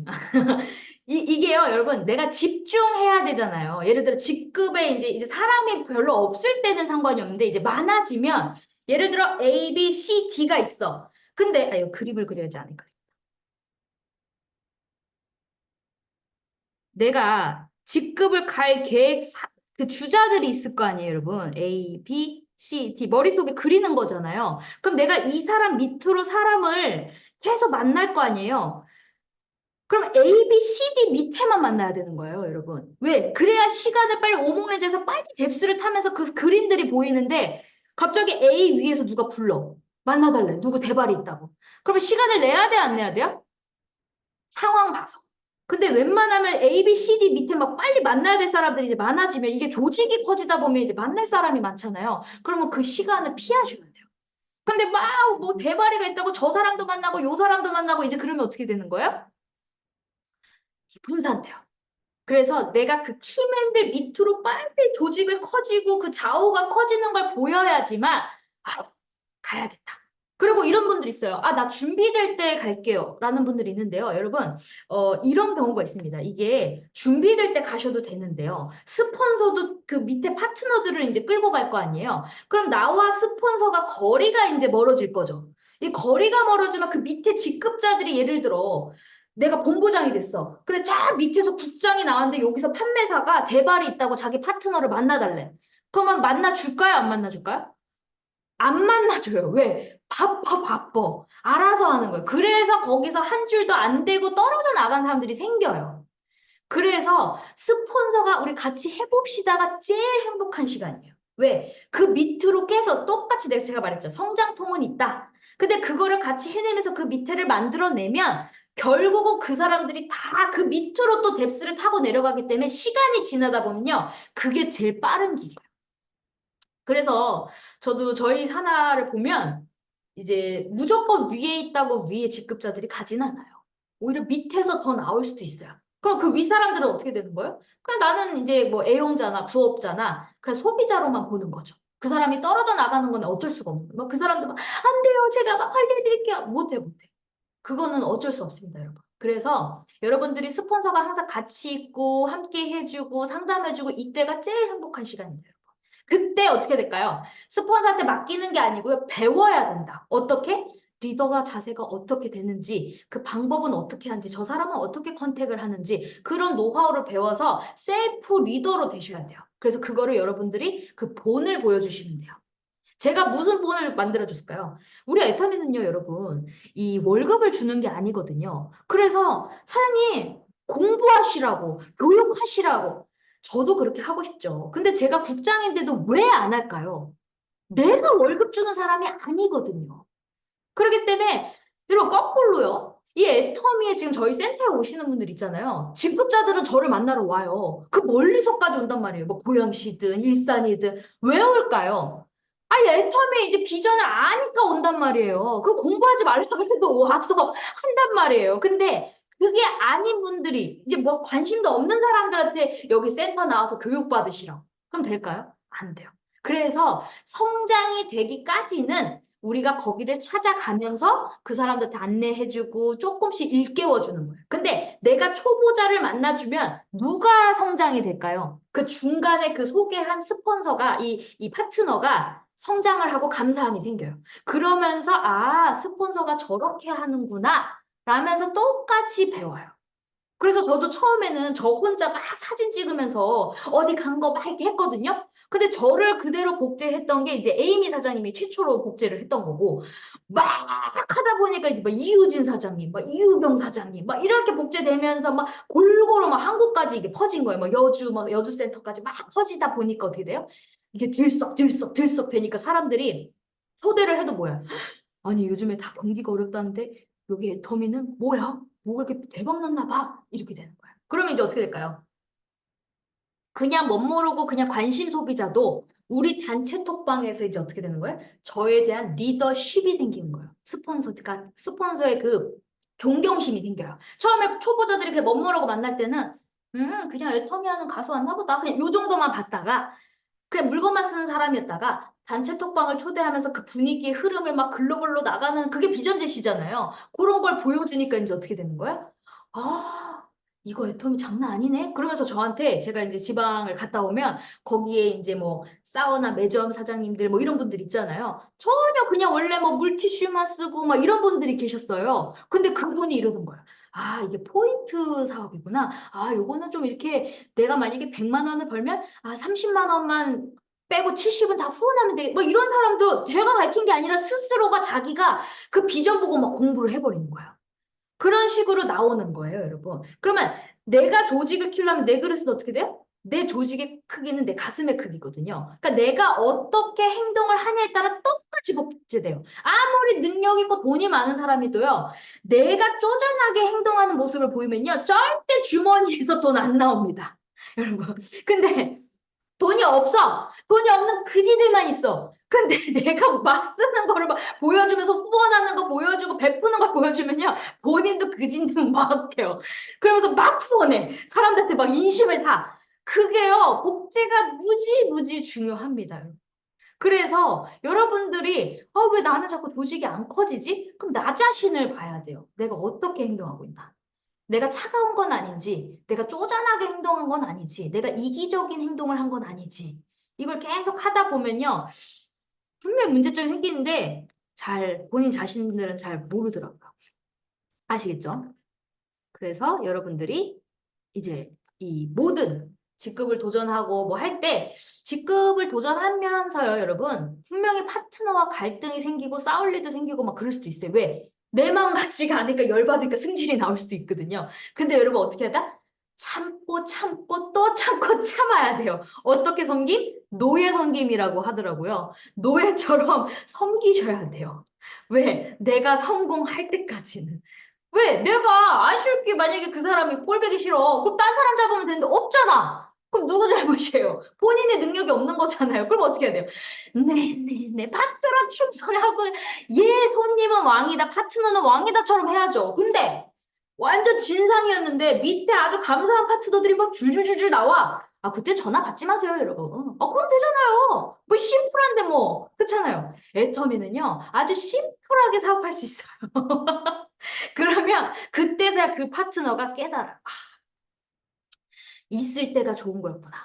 이게요, 여러분, 내가 집중해야 되잖아요. 예를 들어, 직급에 이제 사람이 별로 없을 때는 상관이 없는데, 이제 많아지면, 예를 들어, A, B, C, D가 있어. 근데, 이거 그림을 그려야지 않을까. 내가 직급을 갈 그 주자들이 있을 거 아니에요, 여러분. A, B, C, D. 머릿속에 그리는 거잖아요. 그럼 내가 이 사람 밑으로 사람을 계속 만날 거 아니에요. 그럼 A, B, C, D 밑에만 만나야 되는 거예요, 여러분. 왜? 그래야 시간을 빨리 오목내줘서 빨리 뎁스를 타면서 그 그림들이 보이는데 갑자기 A 위에서 누가 불러. 만나달래. 누구 대발이 있다고. 그러면 시간을 내야 돼, 안 내야 돼요? 상황 봐서. 근데 웬만하면 A, B, C, D 밑에 막 빨리 만나야 될 사람들이 이제 많아지면 이게 조직이 커지다 보면 이제 만날 사람이 많잖아요. 그러면 그 시간을 피하셔야 돼요. 근데 막 뭐 대발이가 있다고 저 사람도 만나고 요 사람도 만나고 이제 그러면 어떻게 되는 거예요? 분산돼요. 그래서 내가 그 키맨들 밑으로 빨리 조직을 커지고 그 좌우가 커지는 걸 보여야지만 가야겠다. 그리고 이런 분들 있어요. 나 준비될 때 갈게요. 라는 분들이 있는데요. 여러분, 이런 경우가 있습니다. 이게 준비될 때 가셔도 되는데요. 스폰서도 그 밑에 파트너들을 이제 끌고 갈 거 아니에요. 그럼 나와 스폰서가 거리가 이제 멀어질 거죠. 이 거리가 멀어지면 그 밑에 직급자들이 예를 들어 내가 본부장이 됐어. 근데 쫙 밑에서 국장이 나왔는데 여기서 판매사가 대발이 있다고 자기 파트너를 만나달래. 그러면 만나줄까요? 안 만나줄까요? 안 만나줘요. 왜? 바빠, 바빠. 알아서 하는 거예요. 그래서 거기서 한 줄도 안 대고 떨어져 나간 사람들이 생겨요. 그래서 스폰서가 우리 같이 해봅시다가 제일 행복한 시간이에요. 왜? 그 밑으로 깨서 똑같이 제가 말했죠. 성장통은 있다. 근데 그거를 같이 해내면서 그 밑에를 만들어내면 결국은 그 사람들이 다 그 밑으로 또 뎁스를 타고 내려가기 때문에 시간이 지나다 보면요. 그게 제일 빠른 길이에요. 그래서 저도 저희 산하를 보면 이제 무조건 위에 있다고 위에 직급자들이 가진 않아요. 오히려 밑에서 더 나올 수도 있어요. 그럼 그 윗사람들은 어떻게 되는 거예요? 그냥 나는 이제 뭐 애용자나 부업자나 그냥 소비자로만 보는 거죠. 그 사람이 떨어져 나가는 건 어쩔 수가 없는 거예요. 그 사람들 막, 안 돼요. 제가 막 관리해드릴게요. 못해, 못해. 그거는 어쩔 수 없습니다, 여러분. 그래서 여러분들이 스폰서가 항상 같이 있고 함께 해주고 상담해주고 이때가 제일 행복한 시간입니다. 그때 어떻게 될까요? 스폰서한테 맡기는 게 아니고요. 배워야 된다. 어떻게? 리더가 자세가 어떻게 되는지, 그 방법은 어떻게 하는지, 저 사람은 어떻게 컨택을 하는지, 그런 노하우를 배워서 셀프 리더로 되셔야 돼요. 그래서 그거를 여러분들이 그 본을 보여주시면 돼요. 제가 무슨 본을 만들어줬을까요? 우리 애터미는요, 여러분, 이 월급을 주는 게 아니거든요. 그래서 사장님, 공부하시라고, 교육하시라고, 저도 그렇게 하고 싶죠. 근데 제가 국장인데도 왜 안 할까요? 내가 월급 주는 사람이 아니거든요. 그렇기 때문에, 여러분, 거꾸로요. 이 애터미에 지금 저희 센터에 오시는 분들 있잖아요. 직급자들은 저를 만나러 와요. 그 멀리서까지 온단 말이에요. 뭐 고양시든 일산이든. 왜 올까요? 아니, 애터미에 이제 비전을 아니까 온단 말이에요. 그 공부하지 말라고 해도 와서 한단 말이에요. 근데 그게 아닌 분들이 이제 뭐 관심도 없는 사람들한테 여기 센터 나와서 교육받으시라고. 그럼 될까요? 안 돼요. 그래서 성장이 되기까지는 우리가 거기를 찾아가면서 그 사람들한테 안내해주고 조금씩 일깨워주는 거예요. 근데 내가 초보자를 만나주면 누가 성장이 될까요? 그 중간에 그 소개한 스폰서가, 이 파트너가 성장을 하고 감사함이 생겨요. 그러면서, 아, 스폰서가 저렇게 하는구나. 라면서 똑같이 배워요. 그래서 저도 처음에는 저 혼자 막 사진 찍으면서 어디 간 거 막 이렇게 했거든요. 근데 저를 그대로 복제했던 게 이제 에이미 사장님이 최초로 복제를 했던 거고, 막 하다 보니까 이제 막 이유진 사장님, 막 이유경 사장님, 막 이렇게 복제되면서 막 골고루 막 한국까지 이게 퍼진 거예요. 막 여주, 막 여주 센터까지 막 퍼지다 보니까 어떻게 돼요? 이게 들썩 되니까 사람들이 초대를 해도 뭐야? 아니, 요즘에 다 경기가 어렵다는데 여기 애터미는 뭐야? 뭐가 이렇게 대박 났나 봐. 이렇게 되는 거야. 그러면 이제 어떻게 될까요? 그냥 멋모르고 그냥 관심 소비자도 우리 단체 톡방에서 이제 어떻게 되는 거예요? 저에 대한 리더십이 생기는 거예요. 스폰서의 그 존경심이 생겨요. 처음에 초보자들이 이렇게 멋모르고 만날 때는 그냥 애터미 하는 가수 왔나 보다. 그냥 요 정도만 봤다가 그냥 물건만 쓰는 사람이었다가 단체 톡방을 초대하면서 그 분위기의 흐름을 막 글로벌로 나가는 그게 비전 제시잖아요. 그런 걸 보여주니까 이제 어떻게 되는 거야? 아, 이거 애터미 장난 아니네? 그러면서 저한테 제가 이제 지방을 갔다 오면 거기에 이제 뭐 사우나 매점 사장님들 뭐 이런 분들 있잖아요. 전혀 그냥 원래 뭐 물티슈만 쓰고 막 이런 분들이 계셨어요. 근데 그분이 이러는 거예요. 아, 이게 포인트 사업이구나. 아, 요거는 좀 이렇게 내가 만약에 100만 원을 벌면 아, 30만 원만 빼고 70은 다 후원하면 돼. 뭐 이런 사람도 제가 밝힌 게 아니라 스스로가 자기가 그 비전 보고 막 공부를 해버리는 거예요. 그런 식으로 나오는 거예요, 여러분. 그러면 내가 조직을 키우려면 내 그릇은 어떻게 돼요? 내 조직의 크기는 내 가슴의 크기거든요. 그러니까 내가 어떻게 행동을 하냐에 따라 똑같이 복제돼요. 아무리 능력 있고 돈이 많은 사람이도요. 내가 쪼잔하게 행동하는 모습을 보이면요. 절대 주머니에서 돈 안 나옵니다. 여러분. 근데 돈이 없어. 돈이 없는 그지들만 있어. 근데 내가 막 쓰는 거를 막 보여주면서 후원하는 거 보여주고 베푸는 걸 보여주면요. 본인도 그지는 막 해요. 그러면서 막 후원해. 사람들한테 막 인심을 사. 그게요. 복제가 무지 중요합니다. 그래서 여러분들이 왜 나는 자꾸 조직이 안 커지지? 그럼 나 자신을 봐야 돼요. 내가 어떻게 행동하고 있나. 내가 차가운 건 아닌지, 내가 쪼잔하게 행동한 건 아니지, 내가 이기적인 행동을 한 건 아니지. 이걸 계속 하다 보면요. 분명히 문제점이 생기는데 본인 자신들은 잘 모르더라고요. 아시겠죠? 그래서 여러분들이 이제 이 모든 직급을 도전하고 뭐 할 때 직급을 도전하면서요, 여러분. 분명히 파트너와 갈등이 생기고 싸울 일도 생기고 막 그럴 수도 있어요. 왜? 내 마음 같지가 않으니까 열받으니까 승질이 나올 수도 있거든요. 근데 여러분 어떻게 하다? 참고 참고 또 참고 참아야 돼요. 어떻게 섬김? 노예 섬김이라고 하더라고요. 노예처럼 섬기셔야 돼요. 왜? 내가 성공할 때까지는. 왜? 내가 아쉽게 만약에 그 사람이 꼴보기 싫어. 그럼 딴 사람 잡으면 되는데 없잖아. 그럼 누구 잘못이에요? 본인의 능력이 없는 거잖아요. 그럼 어떻게 해야 돼요? 네. 파트너 충성하고 예, 손님은 왕이다. 파트너는 왕이다처럼 해야죠. 근데 완전 진상이었는데 밑에 아주 감사한 파트너들이 막 줄줄줄줄 나와. 아, 그때 전화 받지 마세요, 여러분. 아, 그럼 되잖아요. 뭐 심플한데 뭐. 그렇잖아요. 애터미는요, 아주 심플하게 사업할 수 있어요. 그러면 그때서야 그 파트너가 깨달아. 아, 있을 때가 좋은 거였구나.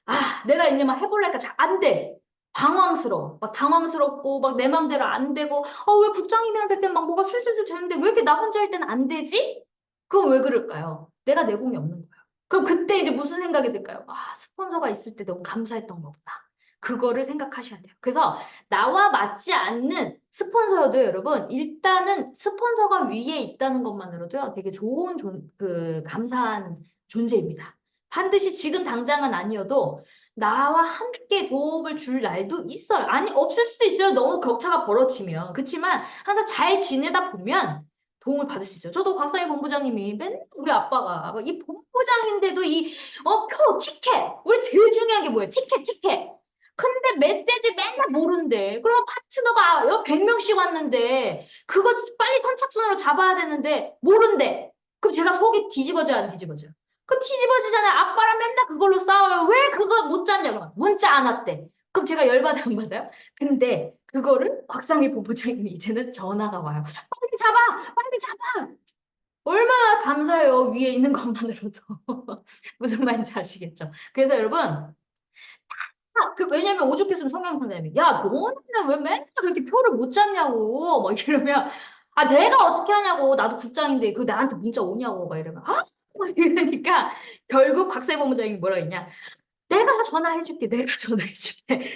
아, 내가 이제 막 해볼랄까 잘 안 돼. 당황스러워. 막 당황스럽고 막 내 맘대로 안 되고 왜 국장님이랑 될 땐 막 뭐가 술술술 되는데 왜 이렇게 나 혼자 할 때는 안 되지? 그건 왜 그럴까요? 내가 내공이 없는 거예요. 그럼 그때 이제 무슨 생각이 들까요? 아, 스폰서가 있을 때 너무 감사했던 거구나. 그거를 생각하셔야 돼요. 그래서 나와 맞지 않는 스폰서여도 여러분 일단은 스폰서가 위에 있다는 것만으로도요 되게 좋은 감사한 존재입니다. 반드시 지금 당장은 아니어도 나와 함께 도움을 줄 날도 있어요. 아니, 없을 수도 있어요. 너무 격차가 벌어지면. 그렇지만 항상 잘 지내다 보면 도움을 받을 수 있어요. 저도 곽상희 본부장님이 맨날 우리 아빠가 이 본부장인데도 티켓. 우리 제일 중요한 게 뭐예요? 티켓. 근데 메시지 맨날 모른대. 그럼 파트너가 100명씩 왔는데 그거 빨리 선착순으로 잡아야 되는데 모른대. 그럼 제가 속이 뒤집어져요, 안 뒤집어져요? 그 뒤집어지잖아요. 아빠랑 맨날 그걸로 싸워요. 왜 그거 못 잡냐고. 문자 안 왔대. 그럼 제가 열받아 안 받아요? 근데 그거를 곽상희 본부장님이 이제는 전화가 와요. 빨리 잡아! 빨리 잡아! 얼마나 감사해요. 위에 있는 것만으로도. 무슨 말인지 아시겠죠? 그래서 여러분 왜냐면 오죽했으면 성경 선생님이 야 너는 왜 맨날 그렇게 표를 못 잡냐고 막 이러면 아 내가 어떻게 하냐고 나도 국장인데 그 나한테 문자 오냐고 막 이러면 막 이러니까 결국 박사희 본부장님이 뭐라 했냐 내가 전화해줄게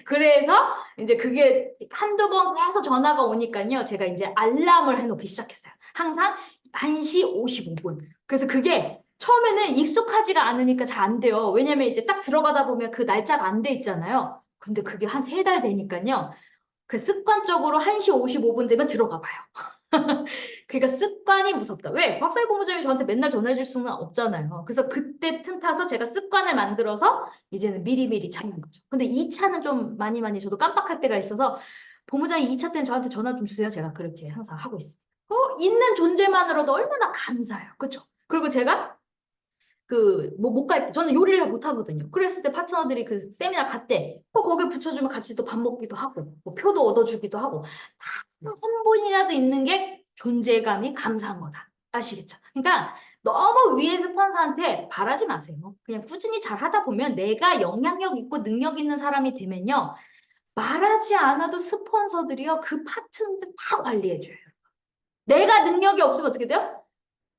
그래서 이제 그게 한두 번 계속 전화가 오니까요 제가 이제 알람을 해놓기 시작했어요 항상 1시 55분 그래서 그게 처음에는 익숙하지가 않으니까 잘 안 돼요. 왜냐면 이제 딱 들어가다 보면 그 날짜가 안 돼 있잖아요. 근데 그게 한 3달 되니까요. 그 습관적으로 1시 55분 되면 들어가 봐요. 그러니까 습관이 무섭다. 왜? 곽사희 본부장이 저한테 맨날 전화해 줄 수는 없잖아요. 그래서 그때 틈타서 제가 습관을 만들어서 이제는 미리미리 찾는 거죠. 근데 2차는 좀 많이 저도 깜빡할 때가 있어서 본부장이 2차 때는 저한테 전화 좀 주세요. 제가 그렇게 항상 하고 있습니다. 있는 존재만으로도 얼마나 감사해요. 그렇죠? 그리고 제가 못 갈 때, 저는 요리를 못 하거든요. 그랬을 때 파트너들이 그 세미나 갔대. 거기에 붙여주면 같이 또 밥 먹기도 하고, 뭐 표도 얻어주기도 하고, 다 한 분이라도 있는 게 존재감이 감사한 거다. 아시겠죠? 그러니까 너무 위에 스폰서한테 바라지 마세요. 그냥 꾸준히 잘 하다 보면 내가 영향력 있고 능력 있는 사람이 되면요. 말하지 않아도 스폰서들이요. 그 파트너들 다 관리해줘요. 내가 능력이 없으면 어떻게 돼요?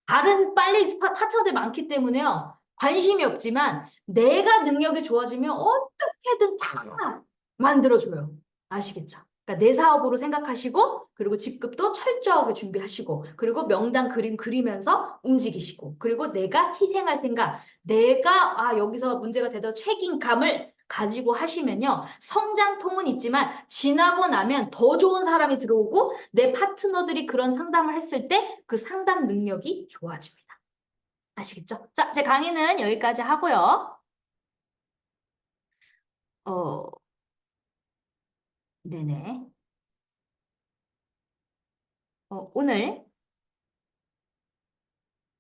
다른 빨리 파트너들이 많기 때문에요. 관심이 없지만 내가 능력이 좋아지면 어떻게든 다 만들어줘요. 아시겠죠? 그러니까 내 사업으로 생각하시고 그리고 직급도 철저하게 준비하시고 그리고 명당 그림 그리면서 움직이시고 그리고 내가 희생할 생각 내가 여기서 문제가 되더 책임감을 가지고 하시면요. 성장통은 있지만 지나고 나면 더 좋은 사람이 들어오고 내 파트너들이 그런 상담을 했을 때 그 상담 능력이 좋아집니다. 아시겠죠? 자, 제 강의는 여기까지 하고요. 어, 네네. 오늘